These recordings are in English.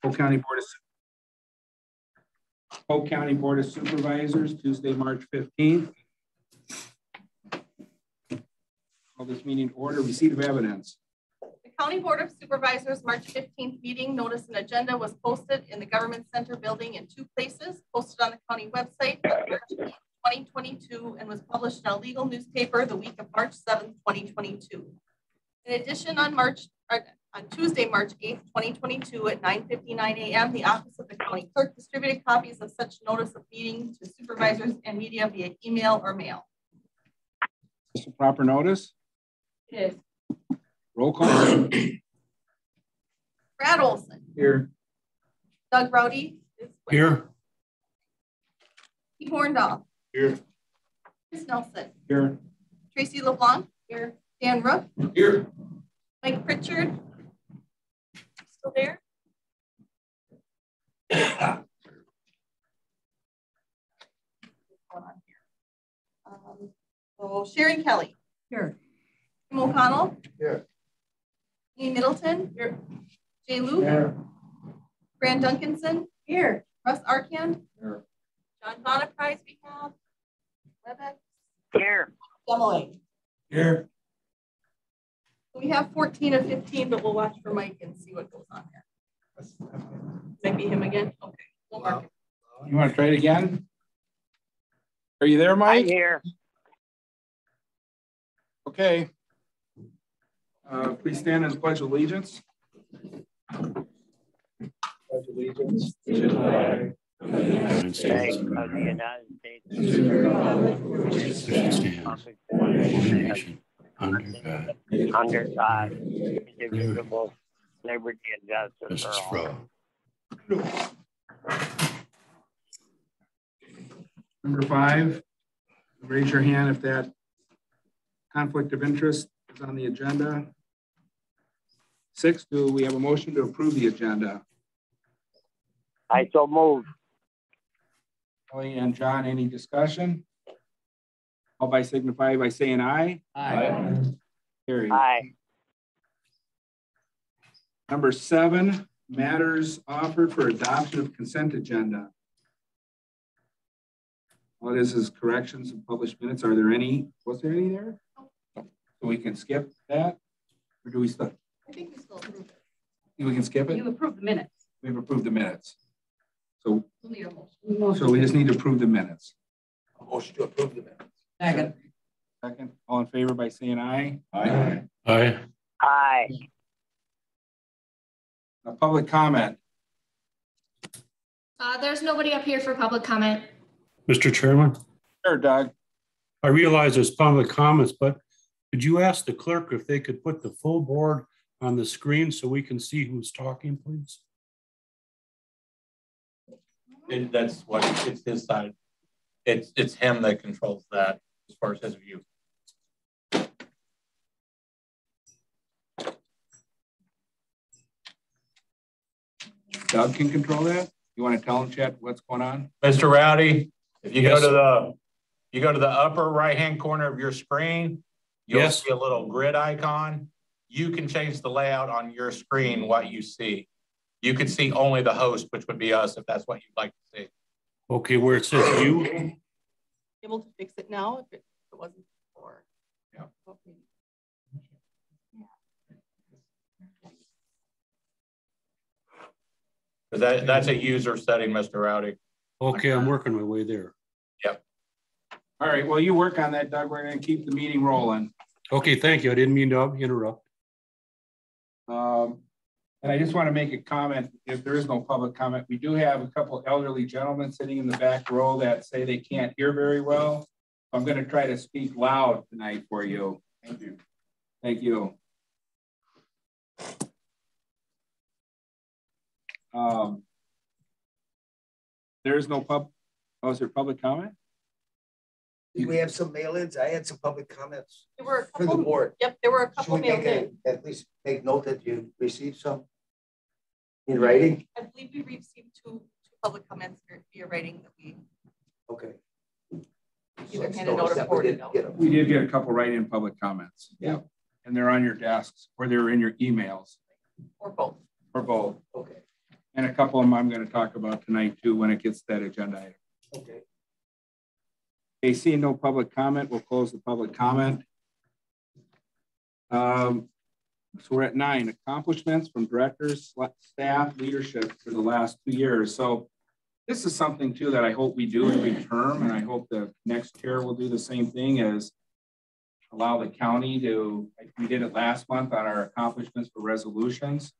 Polk County Board of Supervisors, Tuesday, March 15th. Call this meeting to order. Receipt of evidence. The County Board of Supervisors March 15th meeting notice and agenda was posted in the Government Center building in 2 places, posted on the county website on March 8th, 2022, and was published in a legal newspaper the week of March 7th, 2022. In addition, on Tuesday, March 8th, 2022 at 9:59 a.m., the Office of the County Clerk distributed copies of such notice of meeting to supervisors and media via email or mail. Is this a proper notice? It is. Roll call. Brad Olson. Here. Doug Rowdy is here. Pete Horndahl. Here. Chris Nelson. Here. Tracy LeBlanc. Here. Dan Rook. Here. Mike Pritchard. Still there? So Sharon Kelly. Here. Tim O'Connell. Here. Ian Middleton. Here. Jay Luke. Here. Fran Duncanson. Here. Russ Arkan. Here. John Bonaprise we have. Webex. Here. Demoing. Here. We have 14 of 15, but we'll watch for Mike and see what goes on there. Might be him again. Okay. We'll mark it. You want to try it again? Are you there, Mike? I'm here. Okay. Please stand and pledge allegiance. Pledge allegiance to the flag of the United States of the United States. Under God, indivisible, liberty and justice for all. Number 5, raise your hand if that conflict of interest is on the agenda. 6, do we have a motion to approve the agenda? I so moved. Kelly and John, any discussion? All by signify by saying aye. Aye. Carried. Aye. Number 7, matters offered for adoption of consent agenda. All this is corrections of published minutes. Are there any? Was there any there? So we can skip that? Or do we still? I think we still approve it. We can skip it? You approved the minutes. We've approved the minutes. So, We'll need a motion. so we just need to approve the minutes. A motion to approve the minutes. Second. Second. All in favor by saying aye? Aye. Aye. Aye. A public comment. There's nobody up here for public comment. Mr. Chairman, Sure, Doug. I realize there's public comments, but could you ask the clerk if they could put the full board on the screen so we can see who's talking, please? That's what it's his side. It's him that controls that as far as his view. Doug can control that. You want to tell him, Chet, what's going on? Mr. Rowdy, if you Yes. go to the upper right-hand corner of your screen, you'll Yes. see a little grid icon. You can change the layout on your screen, what you see. You could see only the host, which would be us, if that's what you'd like to see. Okay, where it says you. Able to fix it now if it wasn't before. Yeah. Okay. Because that's a user setting, Mr. Rowdy. Okay, I'm working my way there. Yep. All right, well, you work on that, Doug. We're going to keep the meeting rolling. Okay, thank you. I didn't mean to interrupt. And I just want to make a comment, if there is no public comment, we do have a couple elderly gentlemen sitting in the back row that say they can't hear very well. I'm going to try to speak loud tonight for you. Thank you. Thank you. There is no is there public comment? Did we have some mail-ins? I had some public comments There were a for couple, the board. Yep, there were a couple Should we mailed in. at least make note that you received some in writing? I believe we received two public comments via writing that we Okay. either handed out or forwarded out. We did get a couple write-in public comments. Yeah. And they're on your desks or they're in your emails. Or both. Or both. Okay. And a couple of them I'm going to talk about tonight too when it gets to that agenda item. Okay. Okay, seeing no public comment, we'll close the public comment. So we're at 9, accomplishments from directors, staff, leadership for the last 2 years. So this is something too that I hope we do every term, and I hope the next chair will do the same thing as allow the county to, we did it last month on our accomplishments for resolutions.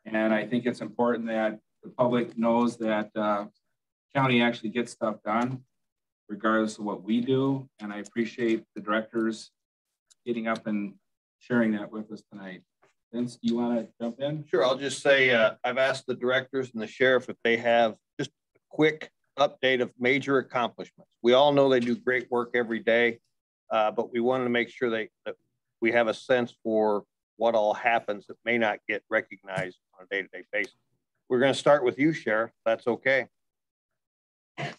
And I think it's important that the public knows that county actually gets stuff done regardless of what we do. And I appreciate the directors getting up and sharing that with us tonight. Vince, do you want to jump in? Sure, I'll just say I've asked the directors and the sheriff if they have just a quick update of major accomplishments. We all know they do great work every day, but we wanted to make sure that we have a sense for what all happens that may not get recognized on a day-to-day basis. We're going to start with you, Sheriff. That's okay. I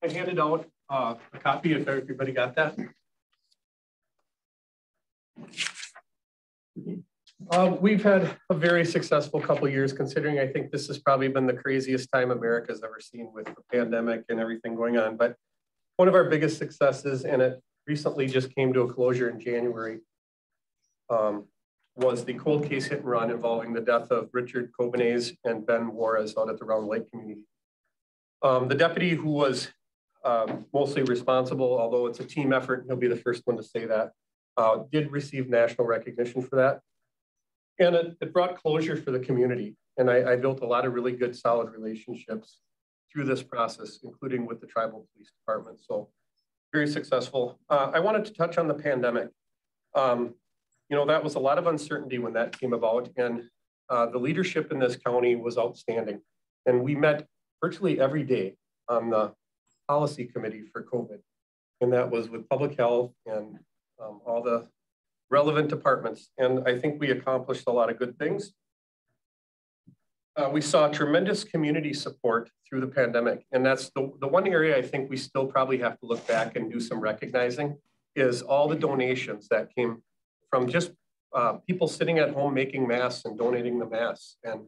handed out a copy if everybody got that. We've had a very successful couple of years, considering I think this has probably been the craziest time America's ever seen with the pandemic and everything going on. But one of our biggest successes, and it recently just came to a closure in January, was the cold case hit and run involving the death of Richard Cobanez and Ben Juarez out at the Round Lake community. The deputy who was mostly responsible, although it's a team effort, he'll be the first one to say that, did receive national recognition for that. And it brought closure for the community. And I built a lot of really good, solid relationships through this process, including with the tribal police department. So very successful. I wanted to touch on the pandemic. You know, that was a lot of uncertainty when that came about, and the leadership in this county was outstanding. And we met virtually every day on the policy committee for COVID. And that was with public health and all the relevant departments. And I think we accomplished a lot of good things. We saw tremendous community support through the pandemic. And that's the one area I think we still probably have to look back and do some recognizing is all the donations that came from just people sitting at home making masks and donating the masks. And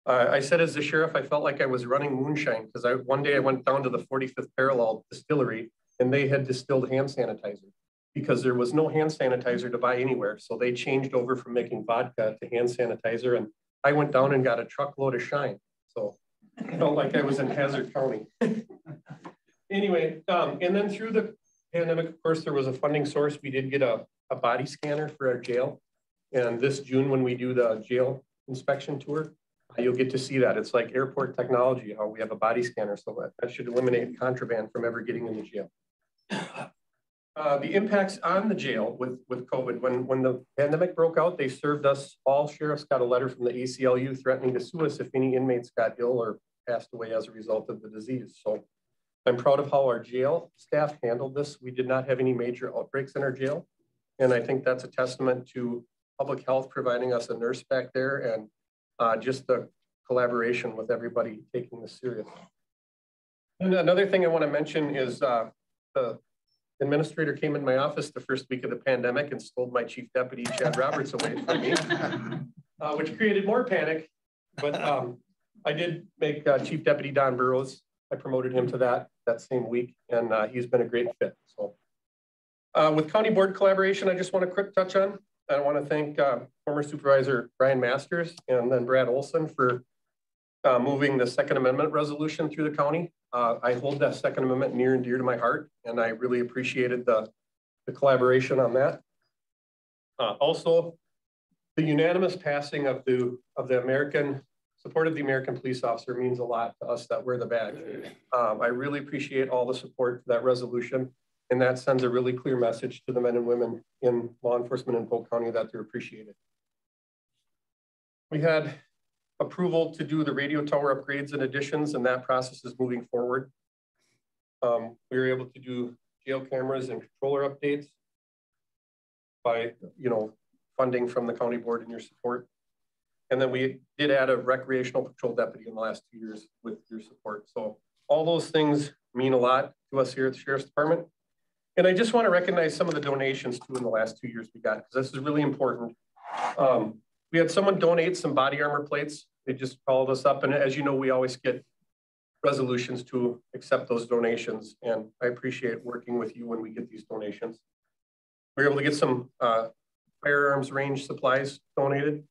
I said as the sheriff, I felt like I was running moonshine because one day I went down to the 45th Parallel distillery and they had distilled hand sanitizer because there was no hand sanitizer to buy anywhere. So they changed over from making vodka to hand sanitizer. And I went down and got a truckload of Shine. So I felt like I was in Hazard County. Anyway, and then through the pandemic, of course, there was a funding source. We did get a body scanner for our jail. And this June, when we do the jail inspection tour, you'll get to see that. It's like airport technology, how we have a body scanner. So that should eliminate contraband from ever getting in the jail. The impacts on the jail with COVID, when the pandemic broke out, they served us, all sheriffs got a letter from the ACLU threatening to sue us if any inmates got ill or passed away as a result of the disease. So I'm proud of how our jail staff handled this. We did not have any major outbreaks in our jail. And I think that's a testament to public health providing us a nurse back there and just the collaboration with everybody taking this serious. And another thing I want to mention is the administrator came in my office the first week of the pandemic and stole my chief deputy, Chad Roberts, away from me, which created more panic. But I did make Chief Deputy Don Burrows. I promoted him to that same week, and he's been a great fit. So with county board collaboration, I just want to quick touch on. I want to thank former Supervisor Brian Masters and then Brad Olson for moving the Second Amendment resolution through the county. I hold that Second Amendment near and dear to my heart, and I really appreciated the collaboration on that. Also, the unanimous passing of the American support of the American police officer means a lot to us that wear the badge. I really appreciate all the support for that resolution, and that sends a really clear message to the men and women in law enforcement in Polk County that they're appreciated. We had approval to do the radio tower upgrades and additions, and that process is moving forward. We were able to do jail cameras and controller updates by, funding from the county board and your support. And then we did add a recreational patrol deputy in the last 2 years with your support. So all those things mean a lot to us here at the Sheriff's Department. And I just want to recognize some of the donations too in the last 2 years we got, because this is really important. We had someone donate some body armor plates They just called us up. And as you know, we always get resolutions to accept those donations. And I appreciate working with you when we get these donations. We were able to get some firearms range supplies donated.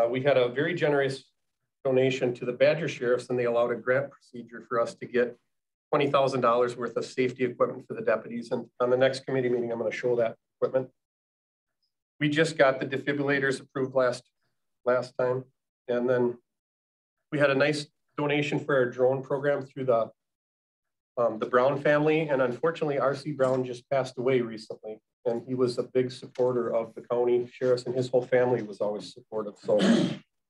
We had a very generous donation to the Badger Sheriffs, and they allowed a grant procedure for us to get $20,000 worth of safety equipment for the deputies. And on the next committee meeting, I'm going to show that equipment. We just got the defibrillators approved last time. And then we had a nice donation for our drone program through the Brown family. And unfortunately, R.C. Brown just passed away recently. And he was a big supporter of the county sheriffs, and his whole family was always supportive. So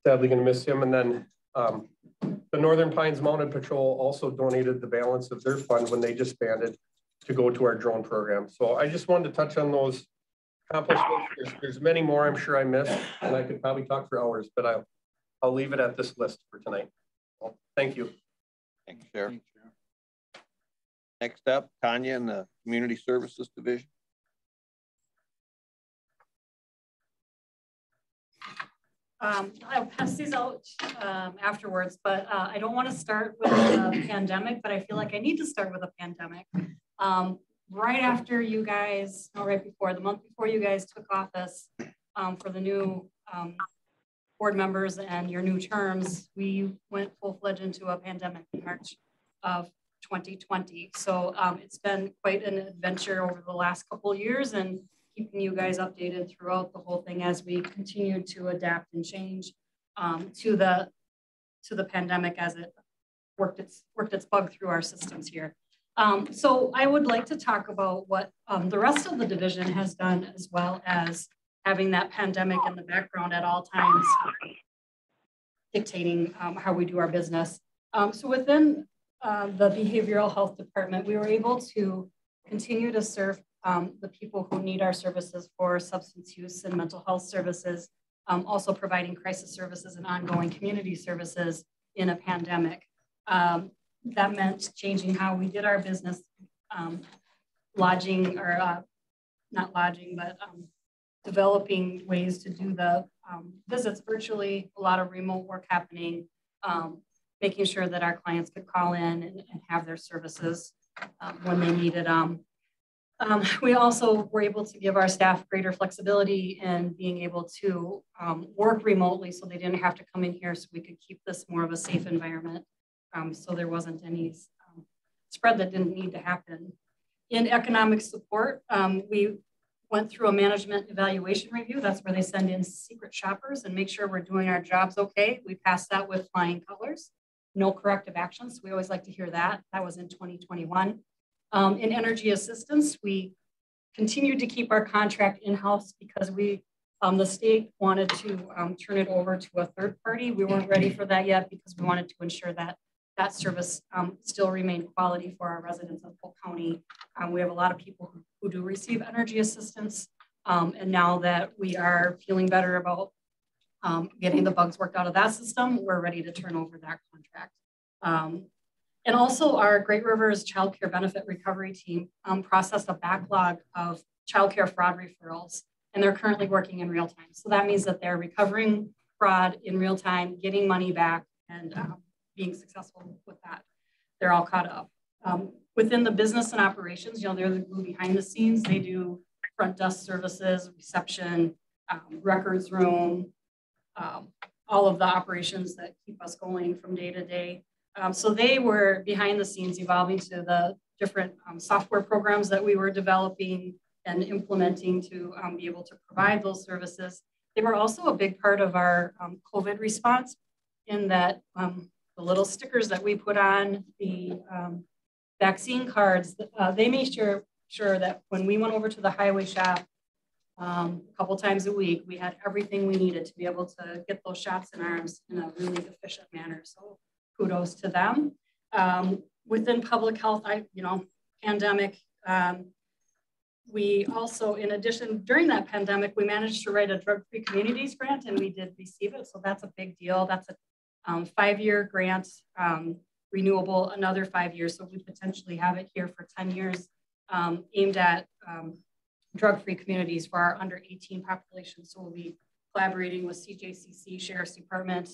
sadly going to miss him. And then the Northern Pines Mounted Patrol also donated the balance of their fund when they disbanded to go to our drone program. So I just wanted to touch on those accomplishments. There's many more I'm sure I missed, and I could probably talk for hours, but I'll leave it at this list for tonight. Well, thank you. Thanks, Sheriff. Next up, Tanya in the Community Services Division. I'll pass these out afterwards, but I don't want to start with the pandemic, but I feel like I need to start with a pandemic. Right after you guys, no, right before, the month before you guys took office for the new board members and your new terms, we went full-fledged into a pandemic in March of 2020. So it's been quite an adventure over the last couple of years, and keeping you guys updated throughout the whole thing as we continue to adapt and change to the pandemic as it worked its bug through our systems here. So I would like to talk about what the rest of the division has done, as well as having that pandemic in the background at all times, dictating how we do our business. So within the behavioral health department, we were able to continue to serve the people who need our services for substance use and mental health services, also providing crisis services and ongoing community services in a pandemic. That meant changing how we did our business, lodging, or not lodging, but developing ways to do the visits virtually, a lot of remote work happening, making sure that our clients could call in and have their services when they needed them. We also were able to give our staff greater flexibility in being able to work remotely, so they didn't have to come in here, so we could keep this more of a safe environment. So there wasn't any spread that didn't need to happen. In economic support, we went through a management evaluation review. That's where they send in secret shoppers and make sure we're doing our jobs okay. We passed that with flying colors, no corrective actions. We always like to hear that. That was in 2021. In energy assistance, we continued to keep our contract in-house because the state wanted to turn it over to a third party. We weren't ready for that yet because we wanted to ensure that that service still remained quality for our residents of Polk County. We have a lot of people who do receive energy assistance. And now that we are feeling better about getting the bugs worked out of that system, we're ready to turn over that contract. And also our Great Rivers Child Care Benefit Recovery Team processed a backlog of child care fraud referrals, and they're currently working in real time. So that means that they're recovering fraud in real time, getting money back, and being successful with that. They're all caught up. Within the business and operations, they're the glue behind the scenes. They do front desk services, reception, records room, all of the operations that keep us going from day to day. So they were behind the scenes evolving to the different software programs that we were developing and implementing to be able to provide those services. They were also a big part of our COVID response in that the little stickers that we put on the vaccine cards, they made sure that when we went over to the highway shop a couple times a week, we had everything we needed to be able to get those shots in arms in a really efficient manner. So kudos to them. Within public health, pandemic, we also, in addition, during that pandemic, we managed to write a drug-free communities grant, and we did receive it. So that's a big deal. That's a 5-year grant, renewable another 5 years. So we potentially have it here for 10 years, aimed at drug-free communities for our under 18 population. So we'll be collaborating with CJCC Sheriff's Department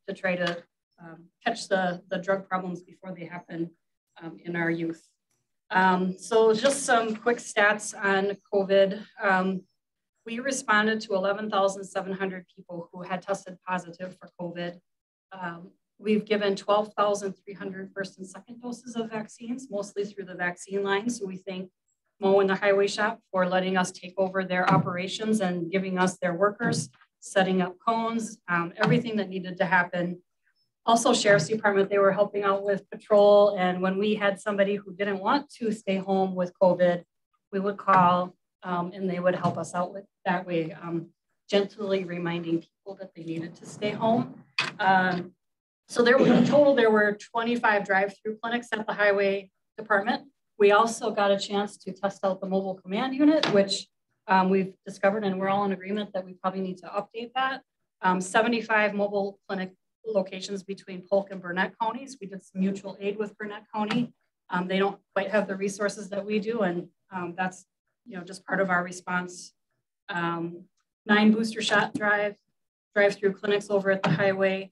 to try to catch the drug problems before they happen in our youth. So just some quick stats on COVID. We responded to 11,700 people who had tested positive for COVID. We've given 12,300 first and second doses of vaccines, mostly through the vaccine line. So we thank Mo and the Highway Shop for letting us take over their operations and giving us their workers, setting up cones, everything that needed to happen. Also, Sheriff's Department, they were helping out with patrol. And when we had somebody who didn't want to stay home with COVID, we would call and they would help us out with that way, gently reminding people that they needed to stay home. So there were in total, there were 25 drive-through clinics at the Highway Department. We also got a chance to test out the mobile command unit, which we've discovered, and we're all in agreement that we probably need to update that. 75 mobile clinic locations between Polk and Burnett counties. We did some mutual aid with Burnett County. They don't quite have the resources that we do, and that's just part of our response. 9 booster shot drive-through clinics over at the Highway.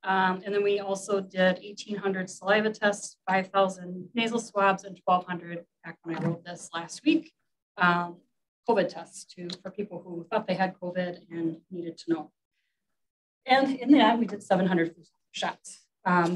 And then we also did 1,800 saliva tests, 5,000 nasal swabs, and 1,200, back when I wrote this last week, COVID tests for people who thought they had COVID and needed to know. And in that, we did 700 shots.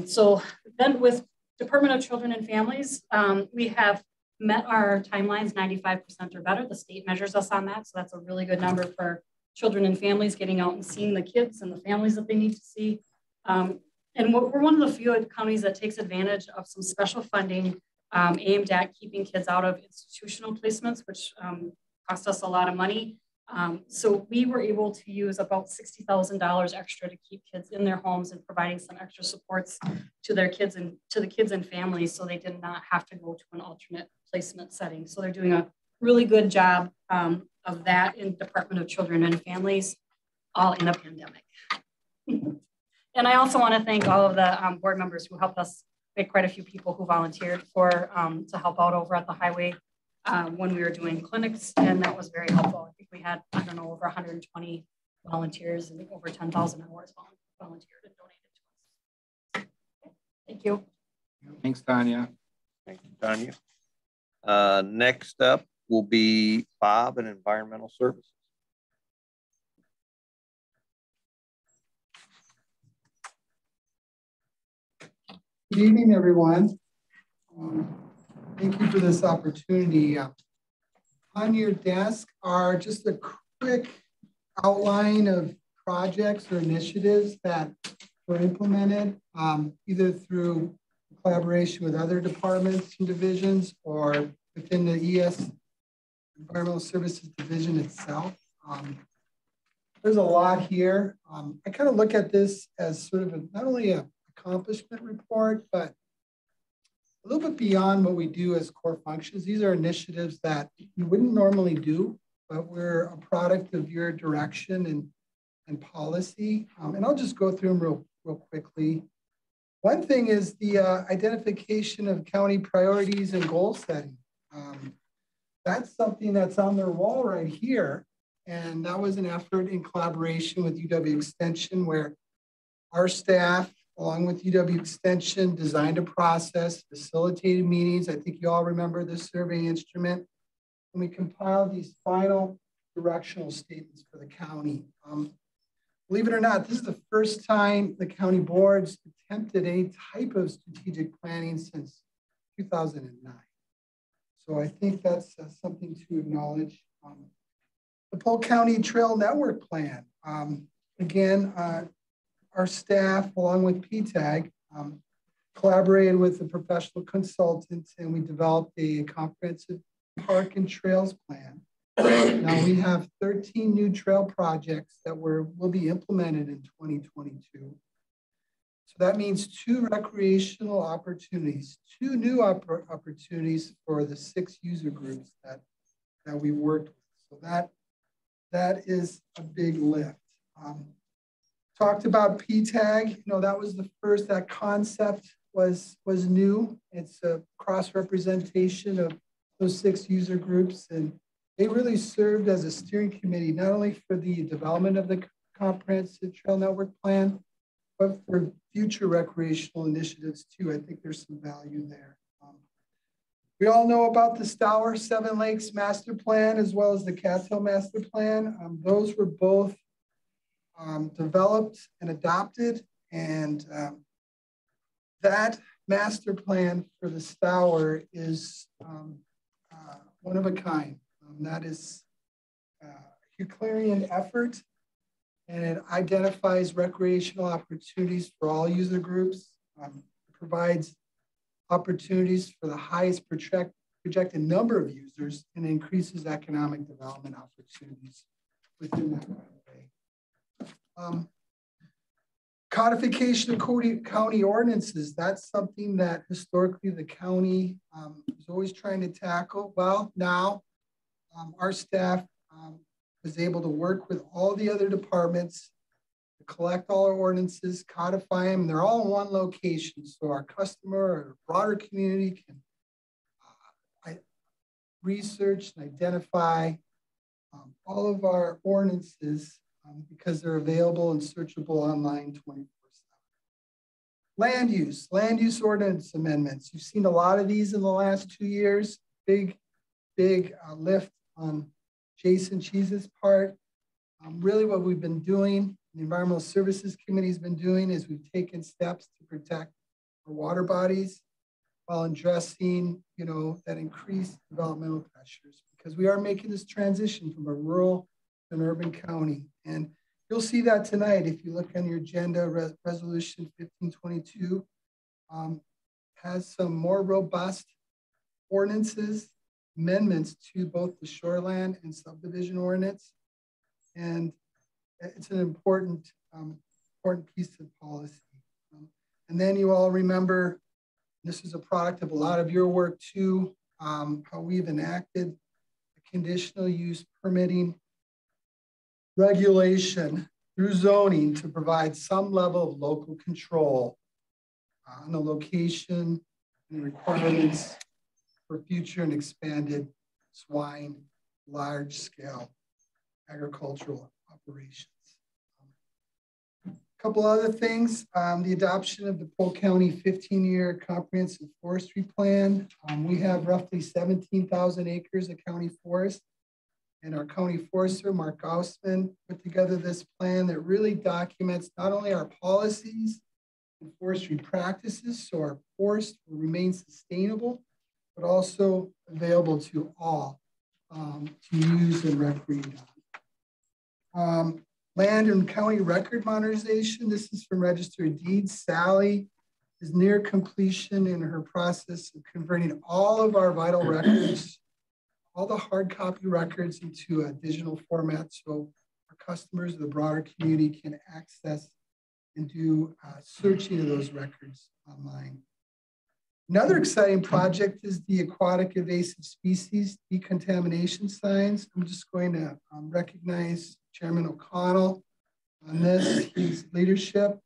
So then with Department of Children and Families, we have met our timelines 95% or better. The state measures us on that. So that's a really good number for children and families getting out and seeing the kids and the families that they need to see. And we're one of the few counties that takes advantage of some special funding aimed at keeping kids out of institutional placements, which cost us a lot of money. So we were able to use about $60,000 extra to keep kids in their homes and providing some extra supports to their kids and to the kids and families, so they did not have to go to an alternate placement setting. So they're doing a really good job of that in Department of Children and Families, all in a pandemic. And I also want to thank all of the board members who helped us. We had quite a few people who volunteered to help out over at the Highway when we were doing clinics, and that was very helpful. I think we had, I don't know, over 120 volunteers and over 10,000 hours volunteered and donated to us. Thank you. Thanks, Tanya. Thank you, Tanya. Next up will be Bob in Environmental Services. Good evening, everyone. Thank you for this opportunity. On your desk are just a quick outline of projects or initiatives that were implemented, either through collaboration with other departments and divisions or within the ES Environmental Services Division itself. There's a lot here. I kind of look at this as sort of not only a accomplishment report, but a little bit beyond what we do as core functions. These are initiatives that we wouldn't normally do, but we're a product of your direction and policy. And I'll just go through them real quickly. One thing is the identification of county priorities and goal setting. That's something that's on their wall right here. And that was an effort in collaboration with UW Extension, where our staff, along with UW Extension, designed a process, facilitated meetings. I think you all remember the survey instrument. And we compiled these final directional statements for the county. Believe it or not, this is the first time the county boards attempted any type of strategic planning since 2009. So I think that's something to acknowledge. The Polk County Trail Network Plan. Again, our staff, along with PTAG, collaborated with the professional consultants, and we developed a comprehensive park and trails plan. Now we have 13 new trail projects that will be implemented in 2022. So that means 2 recreational opportunities, 2 new opportunities for the 6 user groups that we worked with. So that is a big lift. Talked about PTAG, that was the first, that concept was new. It's a cross-representation of those 6 user groups. And they really served as a steering committee, not only for the development of the comprehensive trail network plan, but for future recreational initiatives too. I think there's some value there. We all know about the Stour Seven Lakes Master Plan as well as the Cattail Master Plan. Those were both developed and adopted, and that master plan for the Stour is one of a kind. That is a Herculean effort, and it identifies recreational opportunities for all user groups. It provides opportunities for the highest projected number of users and increases economic development opportunities within that way. Codification of county ordinances, that's something that historically the county is always trying to tackle. Well, now our staff was able to work with all the other departments to collect all our ordinances, codify them. They're all in one location. So our customer or broader community can research and identify all of our ordinances because they're available and searchable online 24/7. Land use ordinance amendments. You've seen a lot of these in the last 2 years. Big lift on Jason Cheese's part. Really what we've been doing, the Environmental Services Committee has been doing, is we've taken steps to protect our water bodies while addressing, that increased developmental pressures, because we are making this transition from a rural to an urban county. And you'll see that tonight if you look on your agenda. Resolution 1522 has some more robust ordinances, amendments to both the shoreline and subdivision ordinance. And it's an important piece of policy. And then you all remember, this is a product of a lot of your work too, how we've enacted a conditional use permitting regulation through zoning to provide some level of local control on the location and requirements for future and expanded swine, large scale agricultural operations. A couple other things, the adoption of the Polk County 15-year comprehensive forestry plan. We have roughly 17,000 acres of county forest, and our county forester, Mark Gaussman, put together this plan that really documents not only our policies and forestry practices, so our forest will remain sustainable, but also available to all to use and recreate on. Land and county record modernization. This is from Register of Deeds. Sally is near completion in her process of converting all of our vital records, all the hard copy records, into a digital format so our customers, the broader community, can access and do searching of those records online. Another exciting project is the aquatic evasive species decontamination signs. I'm just going to recognize Chairman O'Connell on this. His leadership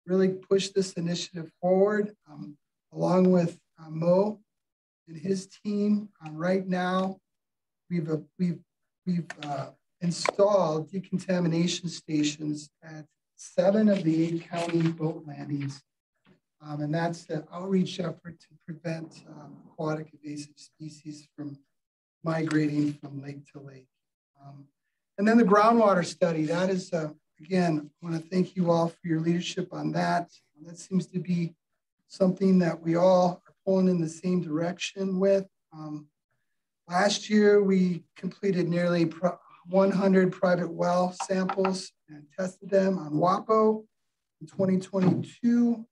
really pushed this initiative forward, along with Mo and his team. Right now, we've installed decontamination stations at 7 of the 8 county boat landings. And that's the outreach effort to prevent aquatic invasive species from migrating from lake to lake. And then the groundwater study, that is, again, I want to thank you all for your leadership on that. That seems to be something that we all are pulling in the same direction with. Last year, we completed nearly 100 private well samples and tested them on WAPO. In 2022,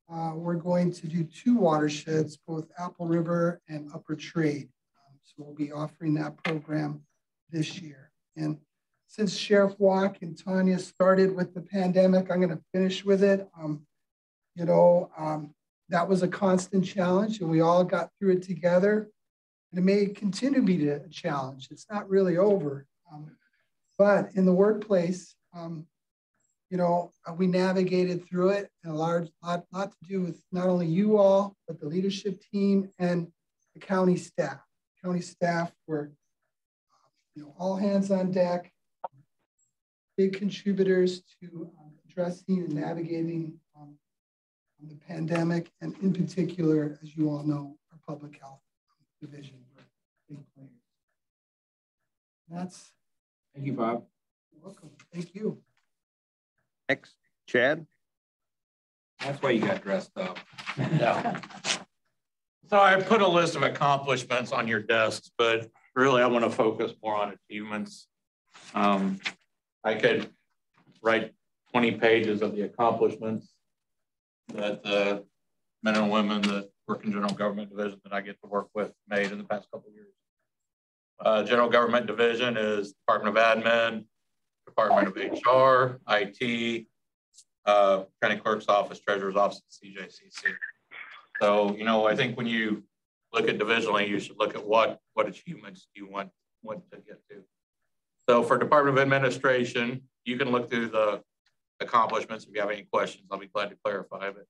we're going to do 2 watersheds, both Apple River and Upper Trade. So we'll be offering that program this year. And since Sheriff Walk and Tanya started with the pandemic, I'm going to finish with it. That was a constant challenge, and we all got through it together. And it may continue to be a challenge. It's not really over. But in the workplace, we navigated through it, and a lot to do with not only you all, but the leadership team and the county staff. County staff were all hands on deck, big contributors to addressing and navigating the pandemic, and in particular, as you all know, our public health division. Big players. That's. Thank you, Bob. You're welcome. Thank you. Next, Chad. That's why you got dressed up. Yeah. So I put a list of accomplishments on your desks, but really I want to focus more on achievements. I could write 20 pages of the accomplishments that the men and women that work in general government division that I get to work with made in the past couple of years. General government division is Department of Admin, Department of HR, IT, County Clerk's Office, Treasurer's Office, CJCC. So, I think when you look at divisionally, you should look at what achievements do you want to get to. So for Department of Administration, you can look through the accomplishments. If you have any questions, I'll be glad to clarify. But,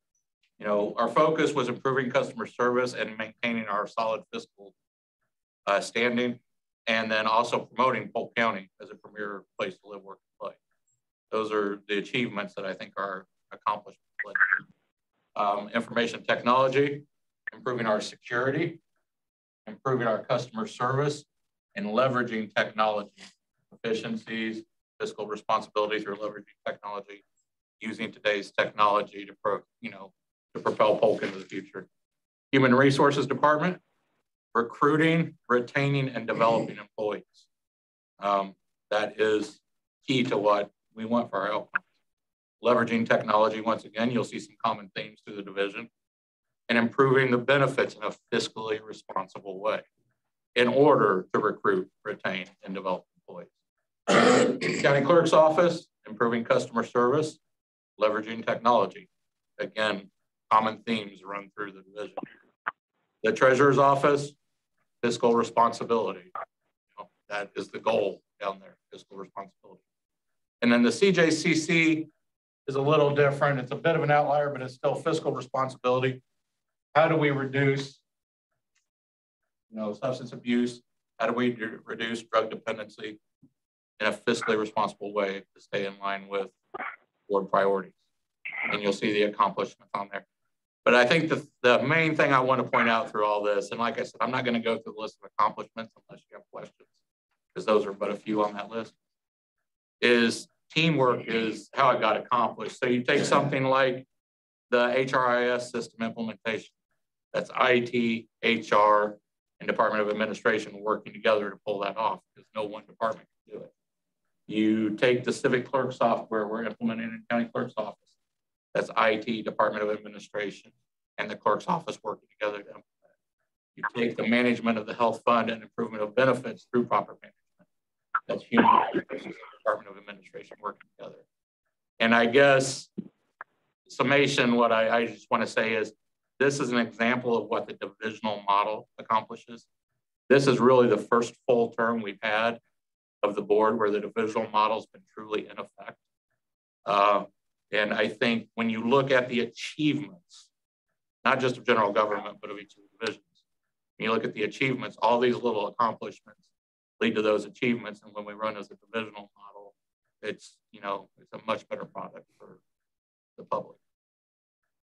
our focus was improving customer service and maintaining our solid fiscal standing, and then also promoting Polk County as a premier place to live, work, and play. Those are the achievements that I think are accomplishments. Information technology, improving our security, improving our customer service, and leveraging technology, efficiencies, fiscal responsibility through leveraging technology, using today's technology to propel Polk into the future. Human Resources Department, recruiting, retaining, and developing employees. That is key to what we want for our outcomes. Leveraging technology, once again, you'll see some common themes through the division, and improving the benefits in a fiscally responsible way in order to recruit, retain, and develop employees. County Clerk's Office, improving customer service, leveraging technology. Again, common themes run through the division. The Treasurer's Office, fiscal responsibility. That is the goal down there, fiscal responsibility. And then the CJCC is a little different. It's a bit of an outlier, but it's still fiscal responsibility. How do we reduce, substance abuse? How do we reduce drug dependency in a fiscally responsible way to stay in line with board priorities? And you'll see the accomplishments on there. But I think the main thing I want to point out through all this, and like I said, I'm not going to go through the list of accomplishments unless you have questions, because those are but a few on that list, is teamwork is how it got accomplished. So you take something like the HRIS system implementation. That's IT, HR, and Department of Administration working together to pull that off, because no one department can do it. You take the civic clerk software we're implementing in County Clerk's Office. That's IT, Department of Administration, and the Clerk's Office working together to implement it. You take the management of the health fund and improvement of benefits through proper management. That's Human Resources and Department of Administration working together. And I guess, summation, what I just want to say is, this is an example of what the divisional model accomplishes. This is really the first full term we've had of the board where the divisional model's been truly in effect. And I think when you look at the achievements, not just of general government, but of each of the divisions, when you look at the achievements, all these little accomplishments lead to those achievements. And when we run as a divisional model, it's a much better product for the public.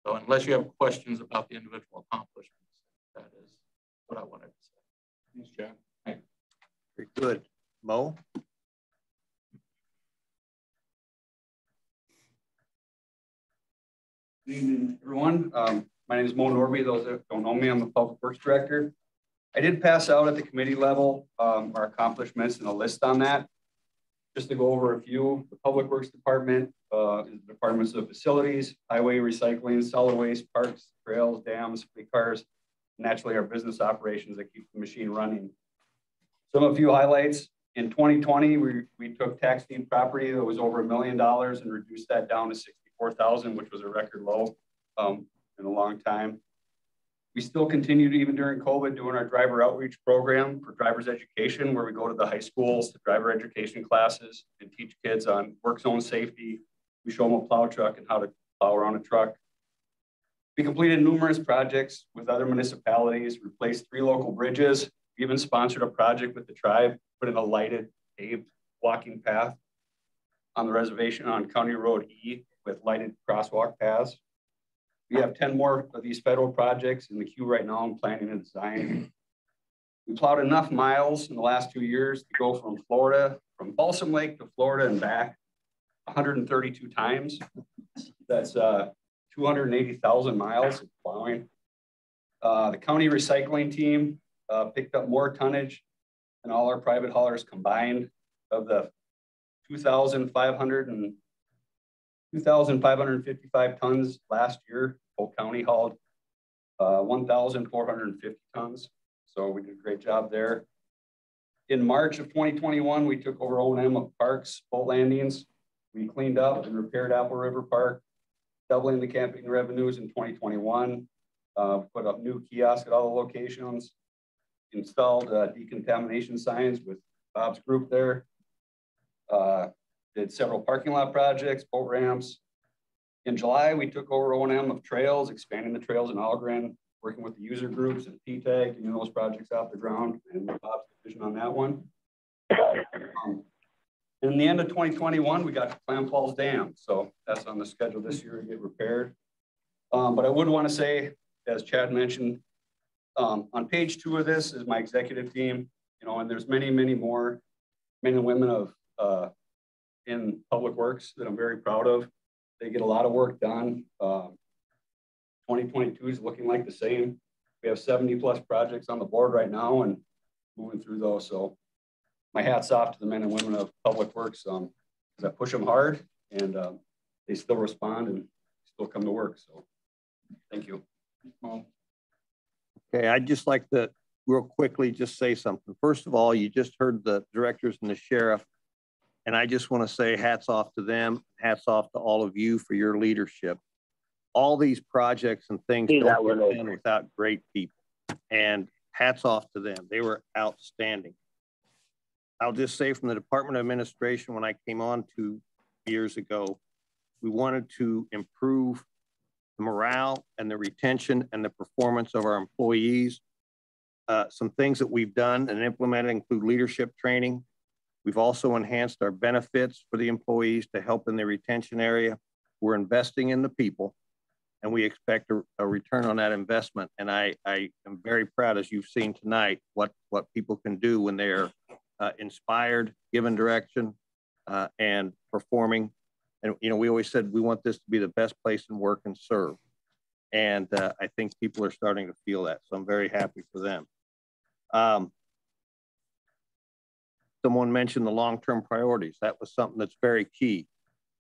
So unless you have questions about the individual accomplishments, that is what I wanted to say. Thanks, John. Thanks. Very good. Mo? Good evening, everyone. My name is Mo Norby. Those that don't know me, I'm the Public Works Director. I did pass out at the committee level our accomplishments and a list on that. Just to go over a few, the Public Works Department is the departments of facilities, highway, recycling, solid waste, parks, trails, dams, fleet cars, and naturally our business operations that keep the machine running. A few highlights. In 2020, we took tax deed property that was over $1 million and reduced that down to 64,000, which was a record low in a long time. We still continued, even during COVID, doing our driver outreach program for driver's education, where we go to the high schools, to driver education classes, and teach kids on work zone safety. We show them a plow truck and how to plow around a truck. We completed numerous projects with other municipalities, replaced 3 local bridges. We even sponsored a project with the tribe put in a lighted paved walking path on the reservation on County Road E with lighted crosswalk paths. We have 10 more of these federal projects in the queue right now and planning and design. We plowed enough miles in the last 2 years to go from Florida, from Balsam Lake to Florida and back 132 times. That's 280,000 miles of plowing. The county recycling team picked up more tonnage than all our private haulers combined. Of the 2,555 tons last year, Polk County hauled 1,450 tons. So we did a great job there. In March of 2021, we took over O&M of parks, boat landings. We cleaned up and repaired Apple River Park, doubling the camping revenues in 2021. Put up new kiosks at all the locations, installed decontamination signs with Bob's group there. Did several parking lot projects, boat ramps. In July, we took over O&M of trails, expanding the trails in Algren, working with the user groups and PTAG, getting those projects off the ground, and Bob's division on that one. And in the end of 2021, we got to Clam Falls Dam. So that's on the schedule this year to get repaired. But I would want to say, as Chad mentioned, on page 2 of this is my executive team, and there's many, many more men and women of in public works that I'm very proud of. They get a lot of work done. 2022 is looking like the same. We have 70 plus projects on the board right now and moving through those. So my hat's off to the men and women of public works because I push them hard and they still respond and still come to work. So thank you. Okay, I'd just like to real quickly just say something. First of all, you just heard the directors and the sheriff, and I just want to say hats off to them, hats off to all of you for your leadership. All these projects and things don't get done without great people, and hats off to them. They were outstanding. I'll just say from the Department of Administration, when I came on 2 years ago, we wanted to improve the morale and the retention and the performance of our employees. Some things that we've done and implemented include leadership training. We've also enhanced our benefits for the employees to help in the retention area. We're investing in the people, and we expect a return on that investment. And I am very proud, as you've seen tonight, what people can do when they're inspired, given direction, and performing. And, we always said we want this to be the best place to work and serve. And I think people are starting to feel that. So I'm very happy for them. Someone mentioned the long-term priorities. That was something that's very key.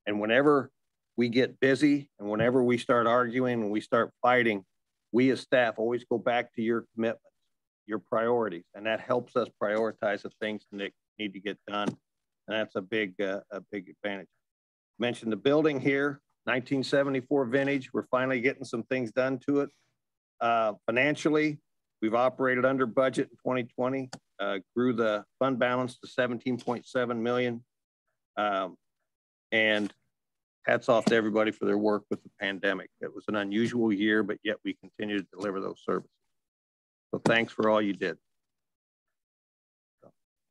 And whenever we get busy and whenever we start arguing and we start fighting, we as staff always go back to your commitments, your priorities, and that helps us prioritize the things that need to get done. And that's a big advantage. Mentioned the building here, 1974 vintage. We're finally getting some things done to it. Financially, we've operated under budget in 2020, grew the fund balance to 17.7 million. And hats off to everybody for their work with the pandemic. It was an unusual year, but yet we continue to deliver those services. So thanks for all you did.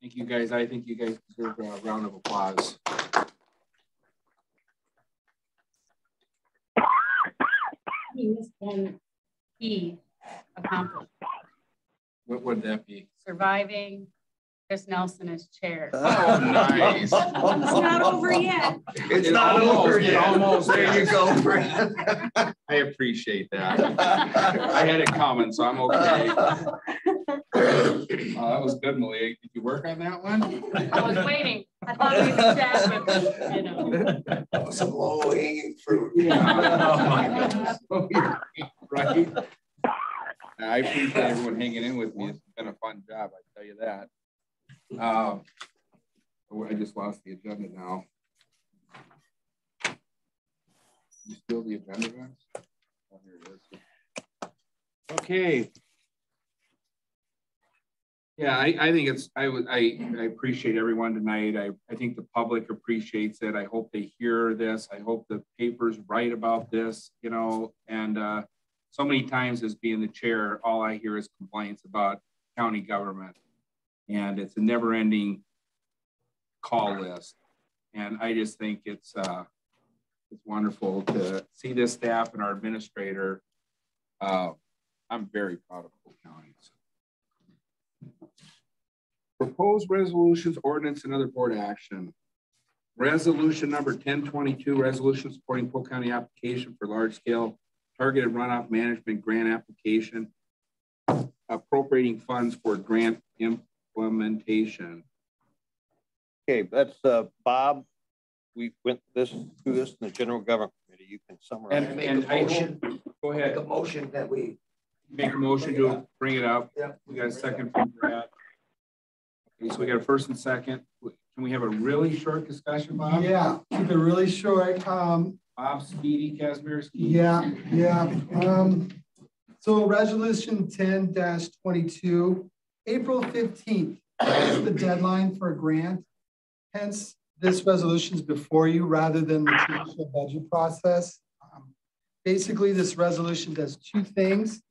Thank you guys. I think you guys deserve a round of applause. He missed one key accomplishment. What would that be? Surviving Chris Nelson as chair. Oh, nice. It's not over yet. It's not over yet. Almost. There you go. I appreciate that. I had it coming, so I'm okay. That was good, Malia. Did you work on that one? I was waiting. I thought we could chat with That was some low-hanging fruit. Yeah. Oh my goodness. Right? I appreciate everyone hanging in with me. It's been a fun job, I tell you that. I just lost the agenda now. You still the agenda, Vince? Oh, here it is. Okay. Yeah, I think it's, I appreciate everyone tonight. I think the public appreciates it. I hope they hear this. I hope the papers write about this, and so many times as being the chair, all I hear is complaints about county government. and it's a never-ending call list. And I just think it's wonderful to see this staff and our administrator. I'm very proud of Polk County. Proposed resolutions, ordinance, and other board action. Resolution number 1022, resolution supporting Polk County application for large-scale targeted runoff management grant application, appropriating funds for grant implementation. Okay, that's Bob. We went through this in the General Government Committee. You can summarize. And I motion. Go ahead. Make a motion that we make a motion to bring it up. Yeah. We got a second from Brad. Okay, so we got a first and second. Can we have a really short discussion, Bob? Yeah, keep it really short. Bob Speedy, Kazimierski. Yeah. So resolution 10-22, April 15th is the deadline for a grant. Hence, this resolution is before you rather than the traditional budget process. Basically, this resolution does two things.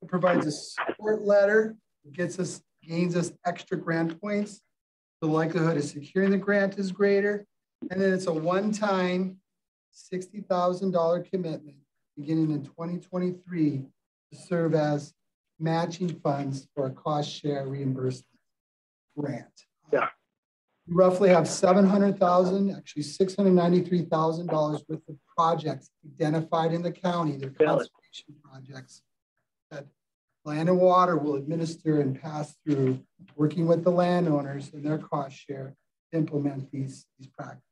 It provides a support letter, it gains us extra grant points. The likelihood of securing the grant is greater. And then it's a one-time $60,000 commitment beginning in 2023 to serve as matching funds for a cost share reimbursement grant. Yeah. We roughly have $700,000, actually $693,000 worth of projects identified in the county. They're conservation projects that Land and Water will administer and pass through, working with the landowners and their cost share to implement these practices.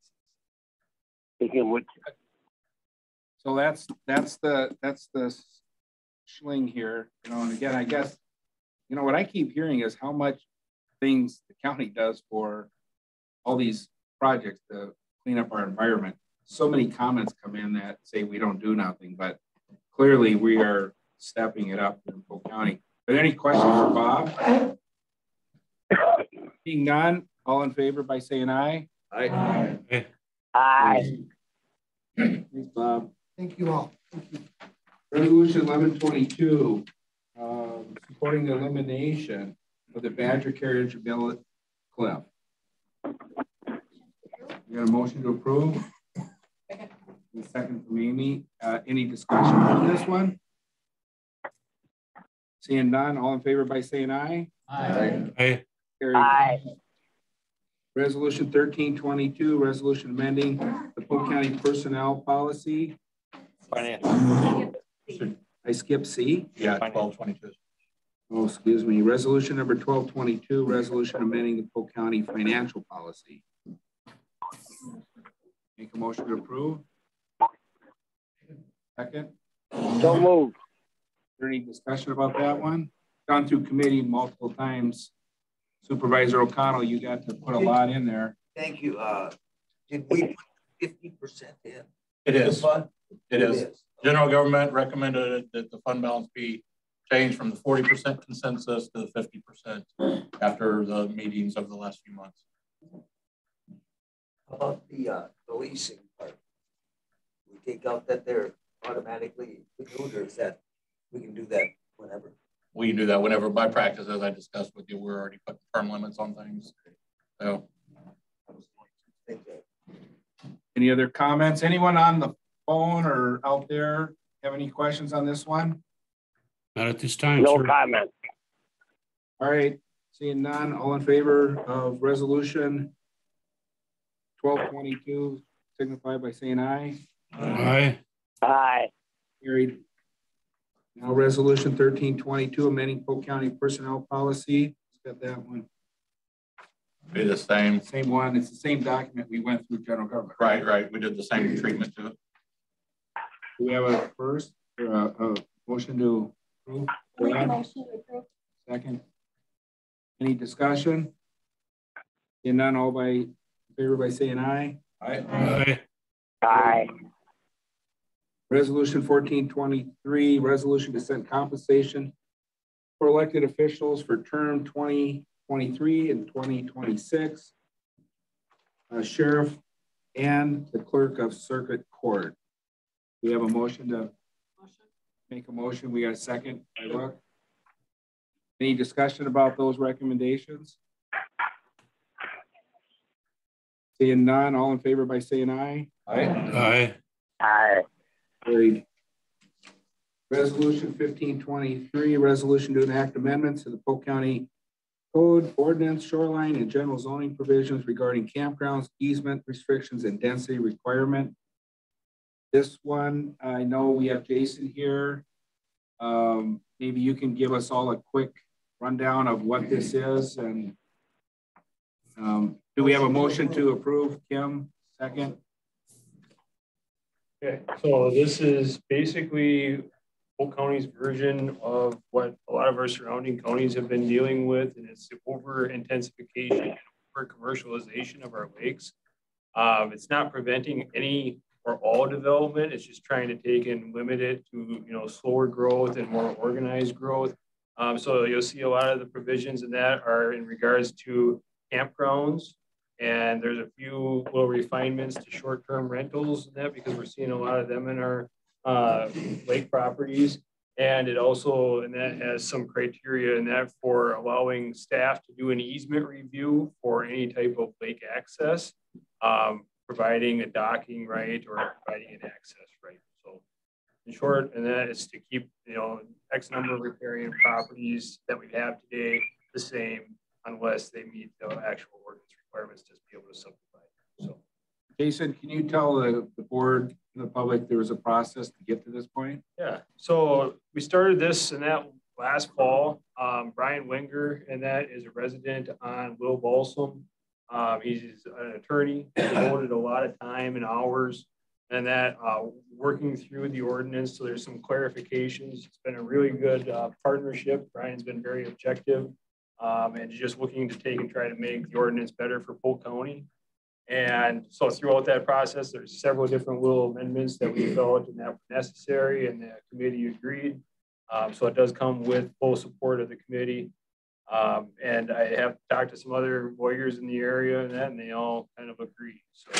So that's the schling here, you know. And again, I guess, you know, what I keep hearing is how much things the county does for all these projects to clean up our environment. So many comments come in that say we don't do nothing, but clearly we are stepping it up in Polk County. Are there any questions for Bob? Being none, all in favor by saying aye. Aye. Aye. Thanks, Bob. Thank you all. Thank you. Resolution 1122, supporting the elimination of the Badger Carriage Billet Cliff. We got a motion to approve. A second from Amy. Any discussion on this one? Seeing none, all in favor by saying aye. Aye. Aye. Aye. Resolution 1322, resolution amending the Polk County personnel policy. Financial. I skipped C? Yeah, 1222. Oh, excuse me. Resolution number 1222, resolution amending the Polk County financial policy. Make a motion to approve. Second. So moved. Is there any discussion about that one? Gone through committee multiple times. Supervisor O'Connell, you got to put a lot in there. Thank you. Did we put 50% in? It is. It is. It is. General government recommended that the fund balance be changed from the 40% consensus to the 50% after the meetings of the last few months. How about the leasing part? We take out that they're automatically renewed, or is that we can do that whenever? We can do that whenever. By practice, as I discussed with you, we're already putting term limits on things. So, any other comments? Anyone on the phone or out there have any questions on this one? Not at this time. No sir. comment. All right, seeing none, all in favor of resolution 1222, signify by saying aye. Aye. Aye. Carried. Now resolution 1322, amending Polk County personnel policy. Let's get that one. be the same. Same one. It's the same document we went through general government. Right. We did the same treatment to it. Do we have a first or a motion to approve? Motion to approve. Second. Any discussion? In none, all by favor by saying aye. Aye. Aye. Aye. Resolution 1423, resolution to set compensation for elected officials for term 2023 and 2026. Sheriff and the clerk of circuit court. We have a motion to make a motion. We got a second. Any discussion about those recommendations? Seeing none, all in favor by saying aye. Aye. Aye. Carried. Resolution 1523, resolution to enact amendments to the Polk County Code, Ordinance, Shoreline, and general zoning provisions regarding campgrounds, easement restrictions, and density requirement. This one, I know we have Jason here. Maybe you can give us all a quick rundown of what this is. And do we have a motion to approve, Kim? Second. Okay, so this is basically Polk County's version of what a lot of our surrounding counties have been dealing with, and it's the over intensification and over commercialization of our lakes. It's not preventing any or all development. It's just trying to take and limit it to, slower growth and more organized growth. So you'll see a lot of the provisions in that are in regards to campgrounds, and there's a few little refinements to short-term rentals in that, because we're seeing a lot of them in our lake properties. And it also, and that has some criteria in that for allowing staff to do an easement review for any type of lake access, providing a docking right or providing an access right. So in short, and that is to keep, X number of riparian properties that we have today the same, unless they meet the actual ordinance requirements to be able to subdivide. So, Jason, can you tell the board and the public there was a process to get to this point? Yeah, so we started this and that last fall. Brian Wenger, and that is a resident on Little Balsam. He's an attorney, devoted a lot of time and hours, and that working through the ordinance. So there's some clarifications. It's been a really good partnership. Brian's been very objective and just looking to take and try to make the ordinance better for Polk County. And so throughout that process, there's several different little amendments that we felt and that were necessary, and the committee agreed. So it does come with full support of the committee. And I have talked to some other lawyers in the area and they all kind of agree. So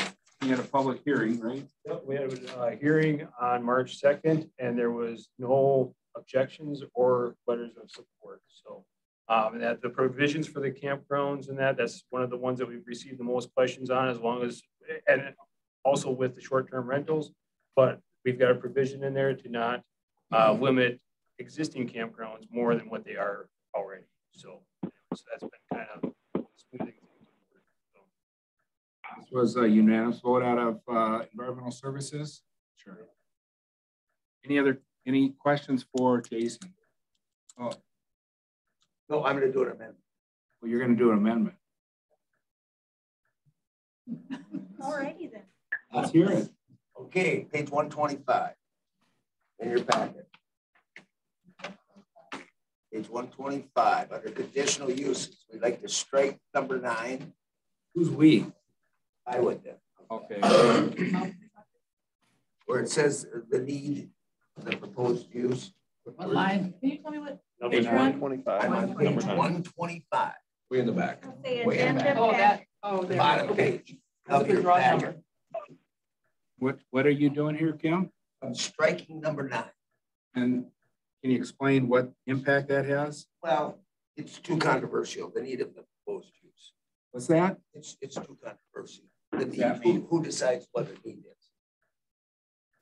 we had a public hearing, right? Yep, we had a hearing on March 2nd, and there was no objections or letters of support. So and that the provisions for the campgrounds and that's one of the ones that we've received the most questions on, as long as, and also with the short-term rentals, but we've got a provision in there to not limit existing campgrounds more than what they are already. So that's been kind of smoothing things. So. This was a unanimous vote out of environmental services. Sure. Any questions for Jason? Oh. No, I'm going to do an amendment. Well, you're going to do an amendment. All righty then. Let's hear it. Okay, page 125 in your packet. Page 125, under conditional uses, we'd like to strike number 9. Who's we? I would then. Okay. Where it says the need of the proposed use. What line? Can you tell me what? Page 125. I'm on page 125. Way in the back. Way in the back. Oh, that. Oh, there. Bottom page of your packet. What are you doing here, Kim? I'm striking number 9. And can you explain what impact that has? Well, it's too controversial, the need of the proposed use. What's that? It's too controversial. The need, who decides what the need is?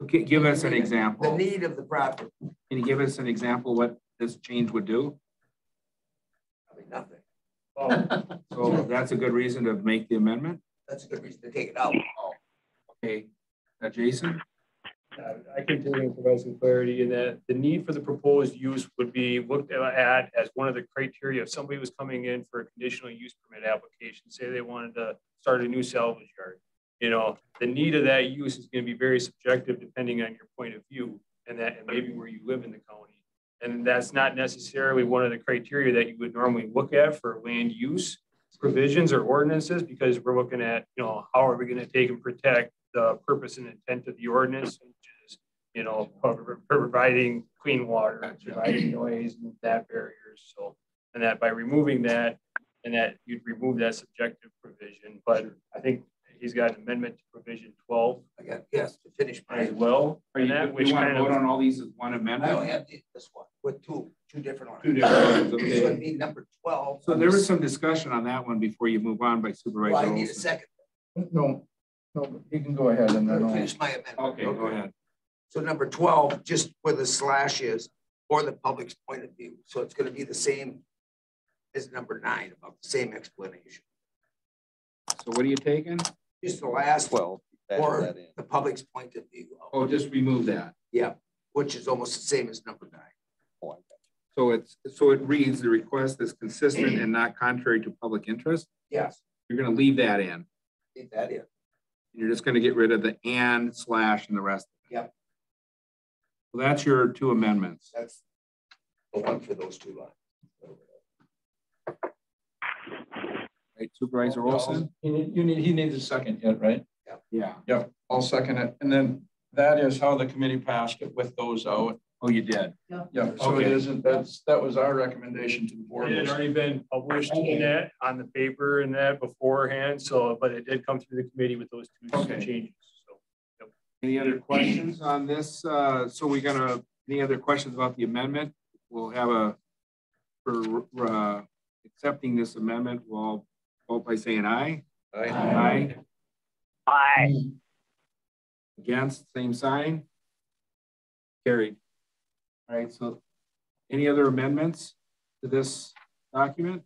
Okay, give us an example. The need of the property. Can you give us an example what this change would do? I mean, nothing. Oh. So that's a good reason to make the amendment? That's a good reason to take it out. Oh. Okay. Jason? I continue to provide some clarity in that the need for the proposed use would be looked at as one of the criteria. If somebody was coming in for a conditional use permit application, say they wanted to start a new salvage yard, the need of that use is going to be very subjective depending on your point of view and maybe where you live in the county. And that's not necessarily one of the criteria that you would normally look at for land use provisions or ordinances, because we're looking at, how are we going to take and protect the purpose and intent of the ordinance, which is, providing clean water, providing noise and that barriers. So, and that by removing that, and that you'd remove that subjective provision. But I think he's got an amendment to provision 12. I got, yes, to finish my as well. Are you, that, which want to vote on all these as one amendment? I only have this one with two different ones. Two different ones, okay. This would be number 12. So there was some discussion on that one before you move on by Supervisor. Well, I need a second. No, you can go ahead and then I'll finish my amendment. Okay, go ahead. So number 12, just where the slash is, or the public's point of view. So it's going to be the same as number 9, about the same explanation. So what are you taking? Just the last 12, or the public's point of view. Oh, just remove that. Yeah, which is almost the same as number 9. So it reads, the request is consistent and not contrary to public interest. Yes. You're going to leave that in. Leave that in. You're just going to get rid of the and, slash, and the rest. Yep. So that's your 2 amendments. That's the one for those 2 lines. Right, Supervisor Olson? He needs a second yet, right? Yeah. Yeah. Yep, I'll second it. And then that is how the committee passed it with those out. Oh, you did? Yeah, so it isn't, that was our recommendation to the board. It had already been published in that on the paper and that beforehand, so, but it did come through the committee with those 2 changes. So, yep. Any other questions on this? So we're gonna, any other questions about the amendment? We'll have for accepting this amendment, we'll vote by saying aye. Aye. Aye. Aye. Against, same sign. Carried. All right, so any other amendments to this document?